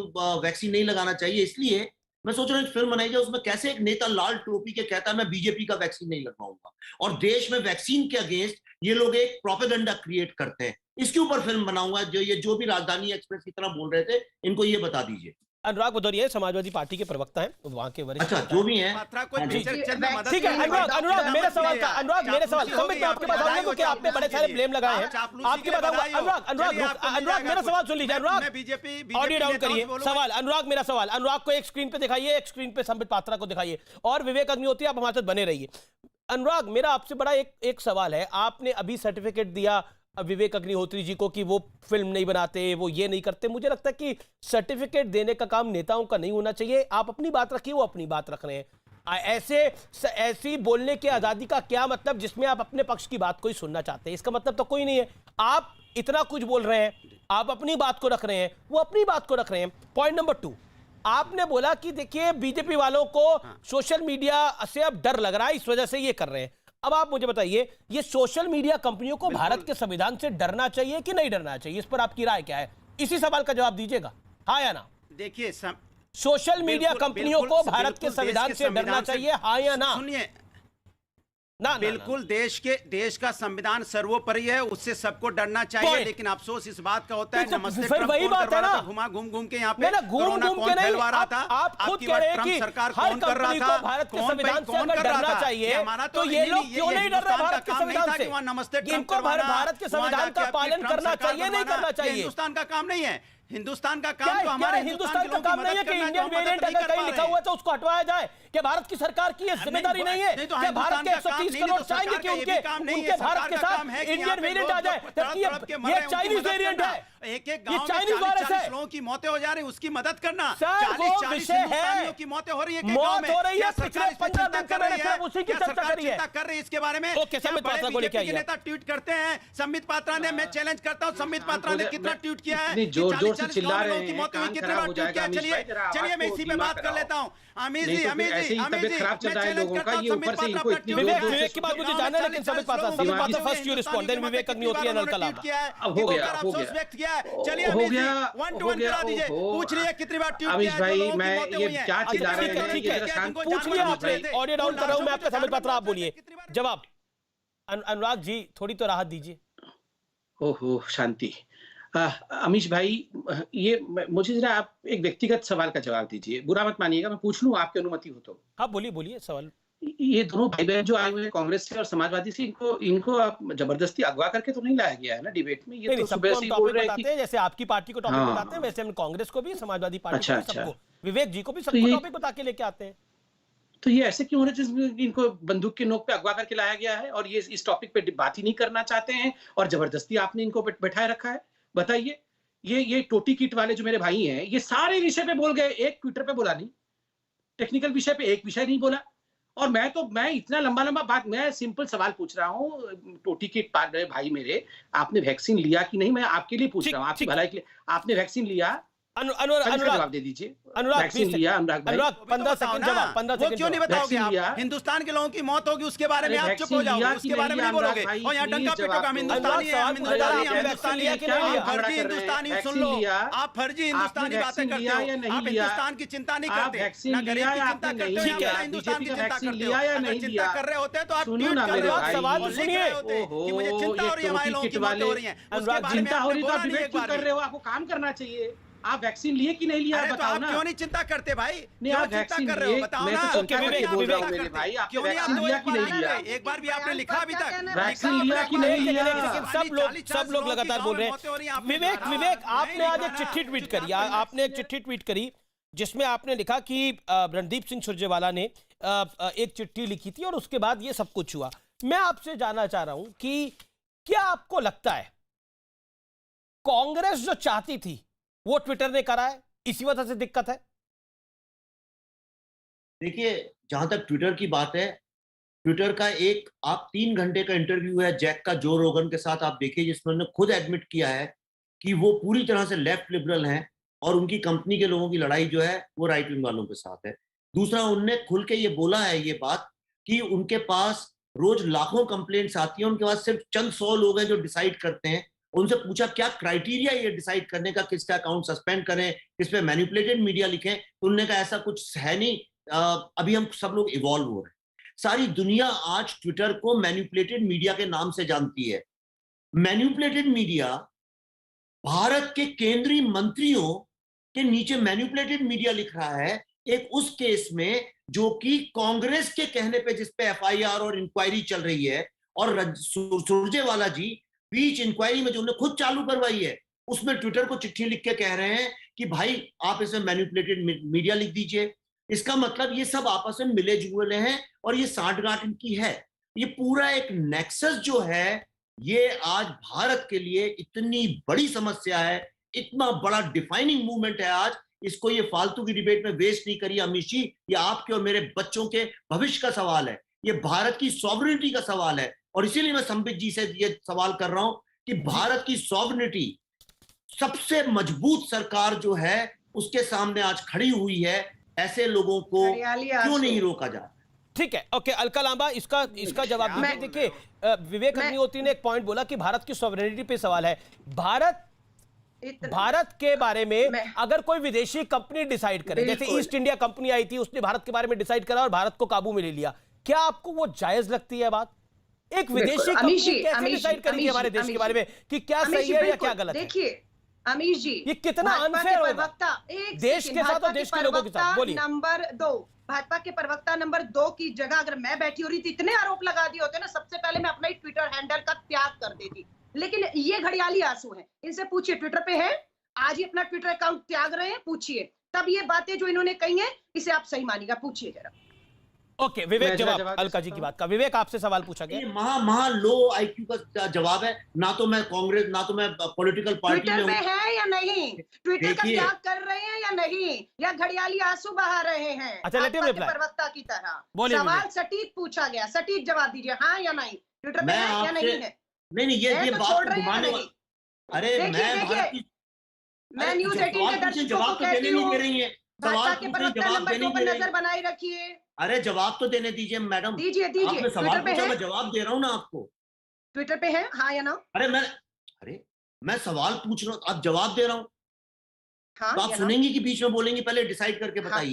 S8: वैक्सीन नहीं लगाना चाहिए। इसलिए मैं सोच रहा हूँ एक फिल्म बनाई जाए, उसमें कैसे एक नेता लाल टोपी के कहता है मैं बीजेपी का वैक्सीन नहीं लगवाऊंगा, और देश में वैक्सीन के अगेंस्ट ये लोग एक प्रोपेगेंडा क्रिएट करते हैं। इसके ऊपर फिल्म बनाऊंगा। जो भी राजधानी एक्सप्रेस की तरह बोल रहे थे, इनको ये बता दीजिए।
S1: अनुराग भदौरिया समाजवादी पार्टी के प्रवक्ता हैं, वहां के वरिष्ठ।
S8: अच्छा जो भी हैं।
S1: ठीक है अनुराग मेरा सवाल था, संबित आपके पास आऊंगा क्योंकि आपने बड़े सारे ब्लेम लगाए हैं आपके पास। अनुराग मेरा सवाल सुन लीजिए। अनुराग ऑडियो डाउन करिए। सवाल अनुराग, मेरा सवाल अनुराग को एक स्क्रीन पे दिखाइए, एक स्क्रीन पे संबित पात्रा को दिखाइए, और विवेक अग्निहोत्री आप हमारे साथ बने रहिए। अनुराग मेरा आपसे बड़ा एक सवाल है। आपने अभी सर्टिफिकेट दिया विवेक अग्निहोत्री जी को कि वो फिल्म नहीं बनाते, वो ये नहीं करते। मुझे लगता है कि सर्टिफिकेट देने का काम नेताओं का नहीं होना चाहिए। आप अपनी बात रखिए, वो अपनी बात रख रहे हैं। ऐसी बोलने की आजादी का क्या मतलब जिसमें आप अपने पक्ष की बात को ही सुनना चाहते हैं? इसका मतलब तो कोई नहीं है। आप इतना कुछ बोल रहे हैं, आप अपनी बात को रख रहे हैं, वो अपनी बात को रख रहे हैं। पॉइंट नंबर 2, आपने बोला कि देखिए बीजेपी वालों को सोशल मीडिया से अब डर लग रहा है, इस वजह से ये कर रहे हैं। अब आप मुझे बताइए, ये सोशल मीडिया कंपनियों को भारत के संविधान से डरना चाहिए कि नहीं डरना चाहिए? इस पर आपकी राय क्या है? इसी सवाल का जवाब दीजिएगा, हाँ या ना।
S9: देखिए
S1: सोशल मीडिया कंपनियों को भारत के संविधान से डरना चाहिए, हाँ या ना?
S9: सुनिए ना, बिल्कुल देश का संविधान सर्वोपरि है, उससे सबको डरना चाहिए। लेकिन अफसोस इस बात का होता है, नमस्ते
S1: फिर वही बात है ना,
S9: घूम के यहाँ पे
S1: घूम के नहीं, आप खुद कह रहे हैं कि
S9: सरकार
S1: हर
S9: कौन कर रहा था,
S1: भारत के संविधान से अगर डरना चाहिए तो ये लोग क्यों नहीं डर रहे भारत के संविधान से?
S9: नमस्ते
S1: इनको भारत के संविधान का पालन करना चाहिए, नहीं करना चाहिए?
S9: हिंदुस्तान का काम नहीं है, हिंदुस्तान का काम तो हमारे
S1: हिंदुस्तान का काम नहीं है कि इंडियन वेरिएंट अगर कहीं लिखा हुआ तो उसको हटवाया जाए? क्या भारत की सरकार की ये जिम्मेदारी नहीं है? क्या भारत के 130 करोड़ चाहेंगे कि उनके भारत के साथ इंडियन वेरिएंट आ जाए? जबकि ये चाइनीज वेरिएंट है,
S9: एक
S1: ये चाइनीज वायरस है।
S9: लोगों की मौतें हो जा रही है, उसकी मदद करना।
S1: सर वो विषय है,
S9: की मौतें हो रही है,
S1: मौत हो रही है, पिछले 15 दिन कर रही है, उसी की चर्चा कर रही है।
S9: कर रही है इसके बारे में।
S1: ओके, संबित पात्रा को लेके आइए।
S9: नेता ट्वीट करते हैं, संबित पात्रा ने, मैं चैलेंज करता हूं, संबित पात्रा ने कितना ट्वीट किया है?
S7: जोर से चिल्ला रहे हैं,
S9: कितने बार ट्वीट किया? चलिए मैं इसी पे बात कर लेता हूं। अमित जी
S7: खराब चल रहा है लोगों का, ये ऊपर से इनको इतनी
S1: विवेक की बात मुझे जानना है, लेकिन Sambit Patra first you respond, then Vivek Agnihotri and Kalam.
S9: अब हो गया, व्यक्त किया है। चलिए अमित जी 1 to 1 करा दीजिए, पूछ लिए कितनी बार ट्वीट किया है?
S7: भाई मैं ये क्या चिल्ला रहे हैं?
S1: ठीक है, पूछ लिया आपने, ऑडियो डाउन कर रहा हूं मैं आपका। संबित पात्रा आप बोलिए जवाब। अनुराग जी थोड़ी तो राहत दीजिए।
S7: ओहो शांति। अमीश भाई, ये मुझे जरा आप एक व्यक्तिगत सवाल का जवाब दीजिए, बुरा मत मानिएगा, मैं पूछ लूं आपकी अनुमति हो तो?
S1: हाँ बोलिए सवाल।
S7: ये दोनों भाई बहन जो आए हुए हैं कांग्रेस से और समाजवादी से, इनको आप जबरदस्ती अगवा करके तो नहीं लाया गया है ना डिबेट में? ये तो सुबह से बोल रहे हैं कि
S1: जैसे आपकी पार्टी को टॉपिक बताते हैं, वैसे हम कांग्रेस को भी, समाजवादी पार्टी को, सबको, विवेक जी को भी सबको टॉपिक बता के लेके आते हैं।
S7: तो ये ऐसे क्यों हो रहा है इनको बंदूक के नोक पे अगवा करके लाया गया है और ये इस टॉपिक पे बात ही नहीं करना चाहते हैं और जबरदस्ती आपने इनको बैठाए रखा है? बताइए, ये टोटी किट वाले जो मेरे भाई हैं, ये सारे विषय पे बोल गए, एक ट्विटर पे बोला नहीं, टेक्निकल विषय पे एक विषय नहीं बोला। और मैं इतना लंबा बात, मैं सिंपल सवाल पूछ रहा हूँ, टोटी किट भाई मेरे, आपने वैक्सीन लिया कि नहीं? मैं आपके लिए पूछ रहा हूँ, आपकी भलाई के लिए। आपने वैक्सीन लिया? जवाब दे दीजिए।
S1: अनुराग
S9: 15 सेकंड जवाब। 15 सेकंड क्यों नहीं बताओगे आप? हिंदुस्तान के लोगों की मौत होगी उसके बारे में आप चुप हो जाओगे, उसके बारे में नहीं बोलोगे और यहाँ डंका पिटोगे हम हिंदुस्तानी है, हम हिंदुस्तानी है। फर्जी हिंदुस्तानी सुन लो, आप फर्जी हिंदुस्तानी बातें करते हो, आप हिंदुस्तान की चिंता नहीं करते, ना गरीब की चिंता करते हो, हिंदुस्तान की चिंता करते हो। अगर चिंता कर रहे होते तो आप ट्वीट कर रहे हो,
S1: सवाल सुनिए
S9: कि मुझे चिंता हो रही है हमारे लोगों की मौतें हो रही हैं, उसके बारे में
S7: चिंता हो रही
S9: आपने
S7: तो आप
S9: बोला नहीं
S7: डिबेट
S9: एक
S7: क्यों
S9: बार
S7: कर
S9: भी।
S7: रहे हो? आपको काम करना चाहिए। आप वैक्सीन लिए कि नहीं लिया?
S9: अरे तो
S7: बताओ
S9: आप
S7: ना।
S9: क्यों नहीं चिंता करते भाई?
S7: नहीं,
S9: क्यों
S7: आप
S9: चिंता
S7: वैक्सीन
S9: कर रहे हो?
S7: लिए,
S9: बताओ
S7: मैं
S9: ना।
S7: तो चिंता
S1: विवेक,
S7: करके बोल रहा हूँ
S1: विवेक,
S7: मेरे भाई। आप
S9: क्यों नहीं आप
S7: वैक्सीन
S9: दो
S7: लिया
S9: एक
S7: कि
S9: बार
S7: नहीं लिया?
S9: एक बार भी आपने लिखा अभी तक?
S7: वैक्सीन लिया कि नहीं लिया?
S1: लेकिन सब लोग लगातार बोल रहे हैं। विवेक आपने आज एक चिट्ठी ट्वीट करी, आपने एक चिट्ठी ट्वीट करी जिसमें आपने लिखा कि रणदीप सिंह सुरजेवाला ने एक चिट्ठी लिखी थी और उसके बाद ये सब कुछ हुआ। मैं आपसे जानना चाह रहा हूं कि क्या आपको लगता है कांग्रेस जो चाहती थी वो ट्विटर ने करा है, इसी वजह से दिक्कत है?
S8: देखिए, जहां तक ट्विटर की बात है, ट्विटर का एक आप 3 घंटे का इंटरव्यू है जैक का जो रोगन के साथ, आप देखिए, जिसमें उन्होंने खुद एडमिट किया है कि वो पूरी तरह से लेफ्ट लिबरल हैं और उनकी कंपनी के लोगों की लड़ाई जो है वो राइट विंग वालों के साथ है। दूसरा, उनने खुल के ये बोला है ये बात कि उनके पास रोज लाखों कंप्लेंट्स आती हैं, उनके पास सिर्फ चंद 100 लोग हैं जो डिसाइड करते हैं। उनसे पूछा क्या क्राइटेरिया ये डिसाइड करने का, किसका अकाउंट सस्पेंड करें, किस पे मैनिपुलेटेड मीडिया लिखें, तो उन्होंने कहा ऐसा कुछ है नहीं, अभी हम सब लोग इवॉल्व हो रहे हैं। सारी दुनिया आज ट्विटर को मैनिपुलेटेड मीडिया के नाम से जानती है। मैनिपुलेटेड मीडिया, भारत के केंद्रीय मंत्रियों के नीचे मैनिपुलेटेड मीडिया लिख रहा है, एक उस केस में जो कि कांग्रेस के कहने पे जिस पे एफआईआर और इंक्वायरी चल रही है, और सुरजेवाला जी बीच इंक्वायरी में जो उन्होंने खुद चालू करवाई है, उसमें ट्विटर को चिट्ठी लिख के कह रहे हैं कि भाई आप इसमें मैनिपुलेटेड मीडिया लिख दीजिए। इसका मतलब ये सब आपस में मिले जुले हैं और ये सांठगांठ इनकी है। ये पूरा एक नेक्सस जो है, ये आज भारत के लिए इतनी बड़ी समस्या है, इतना बड़ा डिफाइनिंग मूवमेंट है आज। इसको ये फालतू की डिबेट में वेस्ट नहीं करिए अमित जी, ये आपके और मेरे बच्चों के भविष्य का सवाल है, ये भारत की सॉवरेनिटी का सवाल है। और इसीलिए मैं संबित जी से ये सवाल कर रहा हूं कि भारत की सॉवरेनिटी, सबसे मजबूत सरकार जो है उसके सामने आज खड़ी हुई है, ऐसे लोगों को क्यों नहीं रोका जाता?
S1: ठीक है, ओके, अलका लांबा इसका जवाब दीजिए। देखिए, विवेक अग्निहोत्री ने एक पॉइंट बोला कि भारत की सॉवरेनिटी पे सवाल है। भारत के बारे में अगर कोई विदेशी कंपनी डिसाइड करे, जैसे ईस्ट इंडिया कंपनी आई थी, उसने भारत के बारे में डिसाइड करा और भारत को काबू में ले लिया, क्या आपको वो जायज लगती है बात? एक विदेशी कंपनी कैसे डिसाइड करेगी हमारे देश के बारे में कि क्या सही है या क्या गलत है?
S6: देखिए अमीश जी,
S1: ये कितना अनफेयर होगा देश के साथ और देश के लोगों के साथ। बोलिए।
S6: नंबर 2, भाजपा के प्रवक्ता नंबर 2 की जगह अगर मैं बैठी हो रही थी, इतने आरोप लगा दिए होते ना, सबसे पहले मैं अपना ही ट्विटर हैंडल का त्याग कर देती। लेकिन ये घड़ियाली आंसू हैं, इनसे पूछिए ट्विटर पे है, आज ही अपना ट्विटर अकाउंट त्याग रहे हैं, पूछिए। तब ये बातें जो इन्होंने कही हैं, इसे आप सही मानिएगा, पूछिए जरा।
S1: ओके, विवेक जवाब अलका जी की बात का। विवेक आपसे सवाल पूछा गया।
S8: महा लो आईक्यू का जवाब है। ना तो मैं कांग्रेस, ना तो मैं पॉलिटिकल पार्टी में
S6: हूं। है या नहीं, ट्विटर का त्याग कर रहे हैं या नहीं, या घड़ियाली आंसू बहा रहे हैं?
S1: अच्छा, लेट हिम रिप्लाई।
S6: प्रवक्ता की तरह
S1: सवाल
S6: सटीक पूछा गया, सटीक जवाब दीजिए, हाँ या नहीं, ट्विटर पे है या नहीं है?
S8: नहीं, ये बात घुमाने वाली। अरे मैं न्यूज़ 18 के दर्शकों
S6: जवाब
S8: तो देने नहीं दे रही है,
S6: भाजपा के प्रवक्ता नंबर 2 पर नजर बनाए रखिए।
S8: अरे जवाब तो देने दीजिए मैडम।
S6: दीजिए
S8: आपने सवाल पूछा, मैं जवाब दे रहा हूँ ना आपको।
S6: ट्विटर पे है, हाँ या ना?
S8: मैं सवाल पूछ रहा हूँ, आप जवाब दे रहा हूँ।
S6: हाँ,
S8: तो आप सुनेंगी कि बीच में बोलेंगी? पहले डिसाइड करके बताइए।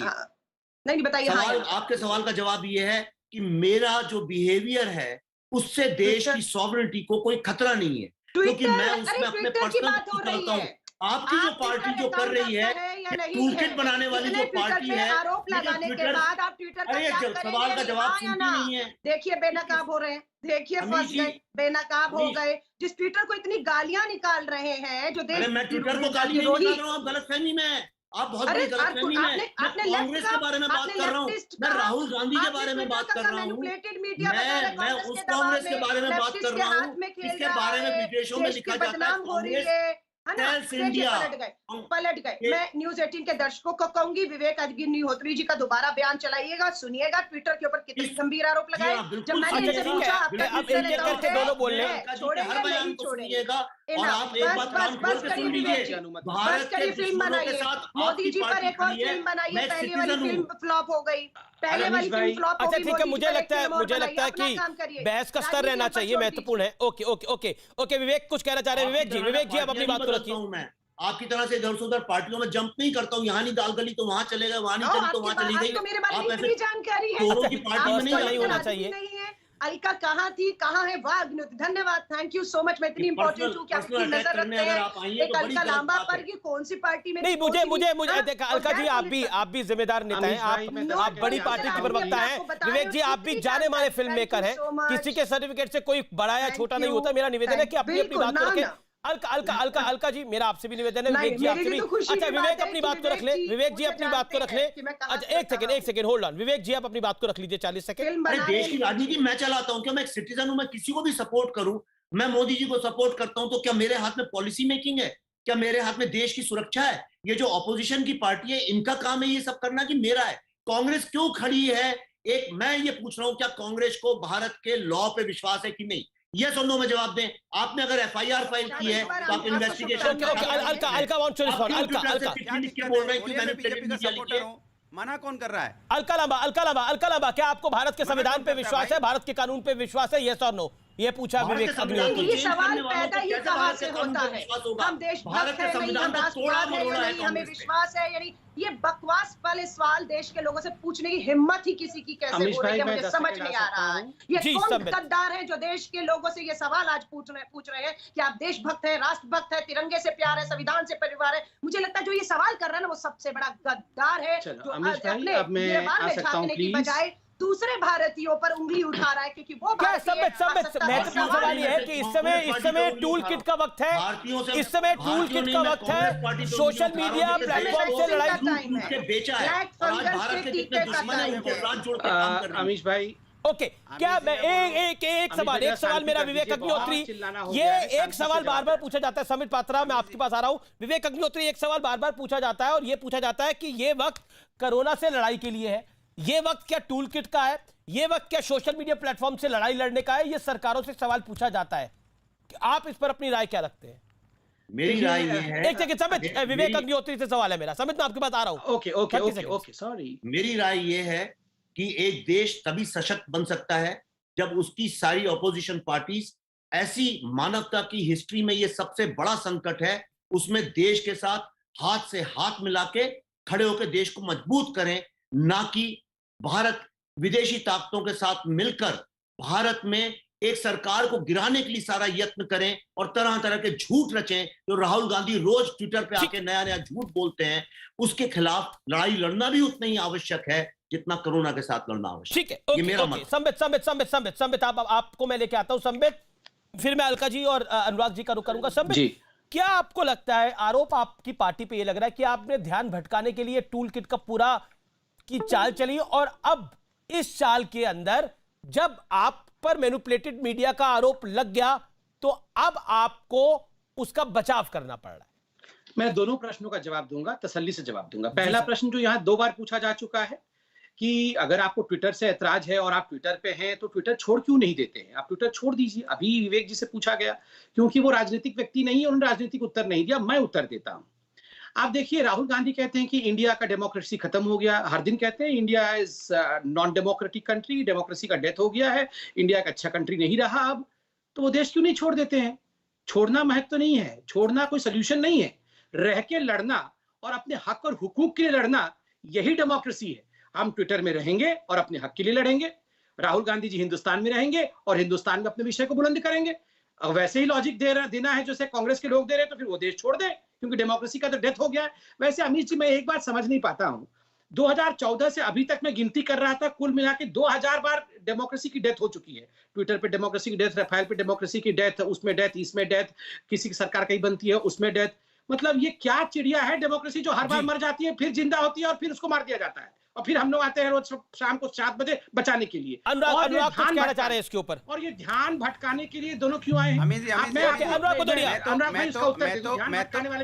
S6: नहीं बताइए।
S8: सवाल, आपके सवाल का जवाब ये है कि मेरा जो बिहेवियर है उससे देश की सॉवरेनिटी को कोई खतरा नहीं है, क्योंकि मैं उसमें अपने पर्सनल करता हूँ। आपकी जो पार्टी जो कर रही है, टूलकिट बनाने वाली जो पार्टी है,
S6: आरोप लगाने के बाद आप ट्विटर का क्या करेंगे?
S8: सवाल का जवाब सुनती नहीं है।
S6: देखिए बेनकाब हो रहे हैं, देखिए फंस गए, बेनकाब हो गए। जिस ट्विटर को इतनी गालियां निकाल रहे हैं, जो देश,
S8: मैं ट्विटर को गाली नहीं निकाल रहा हूँ, आप गलतफहमी में, आप बहुत बड़ी गलतफहमी में। मैं कांग्रेस के बारे में बात कर रहा हूँ, मैं राहुल गांधी के बारे में बात कर रहा हूँ, मैं उस कांग्रेस के बारे में बात कर रहा हूँ जिसके बारे में विदेशों में लिखा जाता है कांग्रेस
S6: पलट गए। मैं न्यूज़ 18 के दर्शकों को कहूंगी, विवेक अग्निहोत्री जी का दोबारा बयान चलाइएगा, सुनिएगा ट्विटर के ऊपर कितने गंभीर आरोप लगाए। जब मैंने इनसे पूछा,
S1: अब दोनों बोल रहे हैं,
S8: हर बयान को सुनिएगा और आप एक बात कान खोल के सुन लीजिए। भारत के दुश्मनों के साथ
S6: मोदी जी पर एक और फिल्म बनाइए, पहले वाली फिल्म फ्लॉप हो गई, पहले वाली फिल्म फ्लॉप हो गई।
S1: अच्छा ठीक है, मुझे लगता है कि बहस का स्तर रहना चाहिए, महत्वपूर्ण है। ओके ओके ओके ओके, विवेक कुछ कहना चाह रहे हैं? विवेक जी आप अपनी बात को रखिए।
S8: मैं आपकी तरह से इधर से उधर पार्टियों में जंप नहीं करता हूँ, यहाँ नहीं दाल गली तो वहां चले गए, वहां नहीं चली तो वहां चली गई।
S6: आप ऐसे जानकारी है,
S8: दोनों की पार्टी में नहीं
S1: होना चाहिए।
S6: अलका कहाँ थी, कहाँ है वाग्नुत? धन्यवाद, थैंक यू सो मच। मैं इतनी इंपॉर्टेंट हूँ कि आपकी नजर रखते हैं। एक अलका लांबा पर कि कौन सी पार्टी में
S1: नहीं, मुझे देखा अलका जी, आप भी जिम्मेदार नेता हैं, आप बड़ी पार्टी की प्रवक्ता हैं। विवेक जी, आप भी जाने माने फिल्म मेकर हैं, किसी के सर्टिफिकेट से कोई बड़ा या छोटा नहीं होता। मेरा निवेदन है कि अपनी बात को रखें। अलका जी, मेरा आपसे भी निवेदन है। विवेक जी आपसे भी। अच्छा, विवेक अपनी बात को रख ले। विवेक जी अपनी बात को रख ले। अच्छा, एक सेकंड होल्ड ऑन। विवेक जी आप अपनी बात को रख लीजिए 40 सेकंड।
S8: अरे देश की राजनीति मैं चलाता हूँ, क्या मैं एक सिटीजन हूँ? मैं किसी को भी सपोर्ट करूं, मैं मोदी जी को सपोर्ट करता हूं, तो क्या मेरे हाथ में पॉलिसी मेकिंग है? क्या मेरे हाथ में देश की सुरक्षा है? ये जो ऑपोजिशन की पार्टी है, इनका काम है ये सब करना कि मेरा है? कांग्रेस क्यों खड़ी है? एक मैं ये पूछ रहा हूं, क्या कांग्रेस को भारत के लॉ पे विश्वास है कि नहीं? यस और नो में जवाब दें। आपने अगर एफआईआर फाइल की है तो आप investigation
S1: Alka want to respond. Alka
S8: क्या बोल रहे हैं कि मैंने
S9: बीजेपी का सपोर्टर हूं, मना कौन कर रहा है?
S1: अलका लांबा, क्या आपको भारत के संविधान पे विश्वास है, भारत के कानून पे विश्वास है? यस और नो, ये पूछा विवेक अग्निहोत्री।
S6: ये सवाल पैदा ही कहां से होता है? हम देशभक्त हैं नहीं, हम राष्ट्रवाद है या नहीं, हमें विश्वास है यानी ये बकवास वाले सवाल देश के लोगों से पूछने की हिम्मत ही किसी की कैसे हो रही है, मुझे समझ नहीं आ रहा है। ये कौन गद्दार है जो देश के लोगों से ये सवाल आज पूछ रहे हैं कि आप देशभक्त हैं, राष्ट्रभक्त है, तिरंगे से प्यार है, संविधान से परिवार है? मुझे लगता है जो ये सवाल कर रहा है ना, वो सबसे बड़ा गद्दार है, जो अपने व्यवहार में झांकने की बजाय दूसरे भारतीयों पर उंगली उठा रहा है, क्योंकि वो
S1: महत्वपूर्ण सवाल ये है कि इस समय टूल किट का वक्त है, इस समय टूल किट का वक्त है। सोशल मीडिया प्लेटफॉर्म से लड़ाई
S8: बेचा है और आज भारत के जितने दुश्मन हैं उनको साथ जोड़ के काम कर रहे हैं।
S7: अमीश भाई,
S1: ओके, क्या मैं एक सवाल मेरा विवेक अग्निहोत्री, ये एक सवाल बार बार पूछा जाता है। समित पात्रा, मैं आपके पास आ रहा हूं। विवेक अग्निहोत्री, एक सवाल बार बार पूछा जाता है और ये पूछा जाता है कि ये वक्त कोरोना से लड़ाई के लिए है, ये वक्त क्या टूल किट का है, ये वक्त क्या सोशल मीडिया प्लेटफॉर्म से लड़ाई लड़ने का है? ये सरकारों से सवाल पूछा जाता है, आप इस पर अपनी राय क्या रखते हैं?
S8: मेरी राय ये है,
S1: एक सेकंड समित, विवेक अग्निहोत्री से सवाल है मेरा। समित, मैं आपके पास आ रहा हूं।
S7: Okay, sorry.
S8: मेरी राय ये है कि एक देश तभी सशक्त बन सकता है जब उसकी सारी ऑपोजिशन पार्टीज, ऐसी मानवता की हिस्ट्री में ये सबसे बड़ा संकट है, उसमें देश के साथ हाथ से हाथ मिला के खड़े होकर देश को मजबूत करें, ना कि भारत विदेशी ताकतों के साथ मिलकर भारत में एक सरकार को गिराने के लिए सारा यत्न करें और तरह तरह के झूठ रचें। जो राहुल गांधी रोज ट्विटर पे आके नया नया झूठ बोलते हैं, उसके खिलाफ लड़ाई लड़ना भी उतना ही आवश्यक है जितना कोरोना के साथ लड़ना आवश्यक।
S1: ठीक है, ये मेरा मत। संबित आपको मैं लेके आता हूं। संबित, फिर मैं अलका जी और अनुराग जी का रुख करूंगा। संबित, क्या आपको लगता है, आरोप आपकी पार्टी पे ये लग रहा है कि आपने ध्यान भटकाने के लिए टूल किट का पूरा की चाल चली और अब इस चाल के अंदर जब आप पर मैनिपुलेटेड मीडिया का आरोप लग गया तो अब आपको उसका बचाव करना पड़ रहा है?
S7: मैं दोनों प्रश्नों का जवाब दूंगा, तसल्ली से जवाब दूंगा। पहला प्रश्न जो यहां 2 बार पूछा जा चुका है कि अगर आपको ट्विटर से ऐतराज है और आप ट्विटर पे हैं तो ट्विटर छोड़ क्यों नहीं देते हैं? आप ट्विटर छोड़ दीजिए। अभी विवेक जी से पूछा गया, क्योंकि वो राजनीतिक व्यक्ति नहीं है, उन्होंने राजनीतिक उत्तर नहीं दिया, मैं उत्तर देता हूं। आप देखिए, राहुल गांधी कहते हैं कि इंडिया का डेमोक्रेसी खत्म हो गया, हर दिन कहते हैं India is non democratic country, democracy का डेथ हो गया है, इंडिया एक अच्छा कंट्री नहीं रहा अब। तो वो देश क्यों नहीं छोड़ देते हैं? छोड़ना महत्व नहीं है, छोड़ना कोई सोल्यूशन नहीं है। रह के लड़ना और अपने हक और हुकूक के लिए लड़ना, यही डेमोक्रेसी है। हम ट्विटर में रहेंगे और अपने हक के लिए लड़ेंगे, राहुल गांधी जी हिंदुस्तान में रहेंगे और हिंदुस्तान में अपने विषय को बुलंद करेंगे। वैसे ही लॉजिक देना है जैसे कांग्रेस के लोग दे रहे हैं, तो फिर वो देश छोड़ दे, क्योंकि डेमोक्रेसी का तो डेथ हो गया है। वैसे अमीश जी, मैं एक बात समझ नहीं पाता हूं, 2014 से अभी तक मैं गिनती कर रहा था, कुल मिला के 2000 बार डेमोक्रेसी की डेथ हो चुकी है। ट्विटर पे डेमोक्रेसी की डेथ, राफेल पे डेमोक्रेसी की डेथ, उसमें डेथ, इसमें डेथ, किसी की सरकार कहीं बनती है उसमें डेथ। मतलब ये क्या चिड़िया है डेमोक्रेसी, जो हर बार मर जाती है, फिर जिंदा होती है और फिर उसको मार दिया जाता है, और फिर हम लोग आते हैं रोज शाम को 7 बजे बचाने के लिए।
S1: अनुराग कुछ कहना चाह रहे हैं इसके ऊपर,
S7: और ये ध्यान भटकाने के लिए दोनों क्यों आए हैं?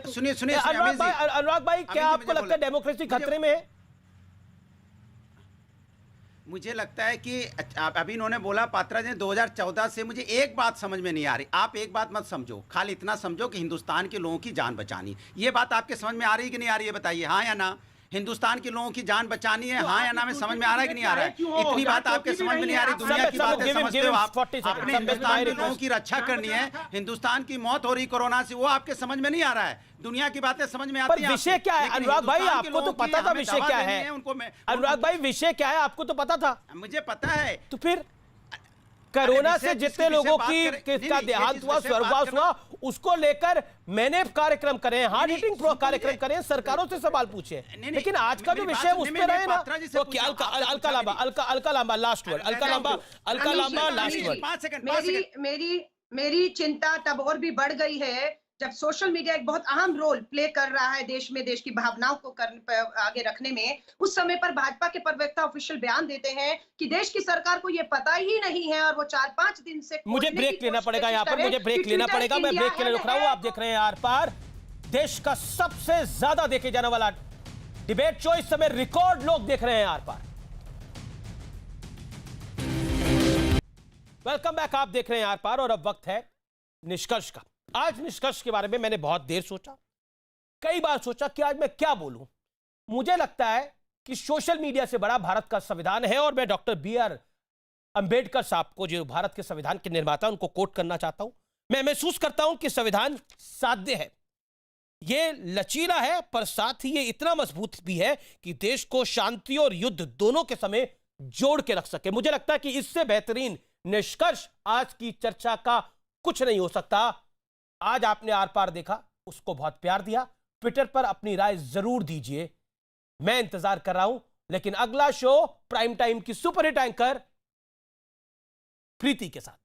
S9: सुनिए
S1: अनुराग भाई, क्या आपको लगता है डेमोक्रेसी खतरे में है?
S9: मुझे लगता है कि अभी इन्होंने बोला पात्रा जी 2014 से, मुझे एक बात समझ में नहीं आ रही। आप एक बात मत समझो, खाली इतना समझो कि हिंदुस्तान के लोगों की जान बचानी, ये बात आपके समझ में आ रही है कि नहीं आ रही है? बताइए, हाँ या ना। हिंदुस्तान के लोगों की जान बचानी है, हाँ या ना में समझ में आ रहा है कि नहीं आ रहा है? इतनी बात आपके समझ में नहीं आ रही? दुनिया की बातें समझते हो आप, अपने हिंदुस्तान के लोगों की रक्षा करनी है, हिंदुस्तान की मौत हो रही कोरोना से, वो आपके समझ में नहीं आ रहा है। दुनिया की बातें समझ में आती हैं।
S1: विषय क्या है अनुराग भाई, आपको तो पता था विषय क्या है?
S9: उनको
S1: अनुराग भाई, विषय क्या है आपको तो पता था?
S9: मुझे पता है।
S1: तो फिर कोरोना से जितने लोगों का देहांत हुआ, स्वर्गवास हुआ, उसको लेकर मैंने कार्यक्रम करे, हार्ड हिटिंग कार्यक्रम करे, सरकारों से सवाल पूछे, लेकिन आज का जो विषय उस पे रहे ना, तो क्या Alka Lamba last word, Alka Lamba last word.
S6: मेरी चिंता तब और भी बढ़ गई है जब सोशल मीडिया एक बहुत अहम रोल प्ले कर रहा है देश में, देश की भावनाओं को आगे रखने में। उस समय पर भाजपा के प्रवक्ता ऑफिशियल बयान देते हैं कि देश की सरकार को ये पता ही नहीं है और वो 4-5 दिन से
S1: मुझे ब्रेक लेना पड़ेगा यहाँ पर, मुझे ब्रेक लेना पड़ेगा, मैं ब्रेक के लिए रुक रहा हूँ। आप देख रहे हैं आर पार, देश का सबसे ज्यादा देखे जाने वाला डिबेट शो, इस समय रिकॉर्ड लोग देख रहे हैं आर पार। वेलकम बैक, आप देख रहे हैं आर पार और अब वक्त है निष्कर्ष का। आज निष्कर्ष के बारे में मैंने बहुत देर सोचा, कई बार सोचा कि आज मैं क्या बोलूं। मुझे लगता है कि सोशल मीडिया से बड़ा भारत का संविधान है और मैं डॉक्टर BR अंबेडकर साहब को, जो भारत के संविधान के निर्माता, उनको कोट करना चाहता हूं। मैं महसूस करता हूं कि संविधान साध्य है, ये लचीला है, पर साथ ही ये इतना मजबूत भी है कि देश को शांति और युद्ध दोनों के समय जोड़ के रख सके। मुझे लगता है कि इससे बेहतरीन निष्कर्ष आज की चर्चा का कुछ नहीं हो सकता। आज आपने आर पार देखा, उसको बहुत प्यार दिया, ट्विटर पर अपनी राय जरूर दीजिए, मैं इंतजार कर रहा हूं। लेकिन अगला शो प्राइम टाइम की सुपरहिट एंकर प्रीति के साथ।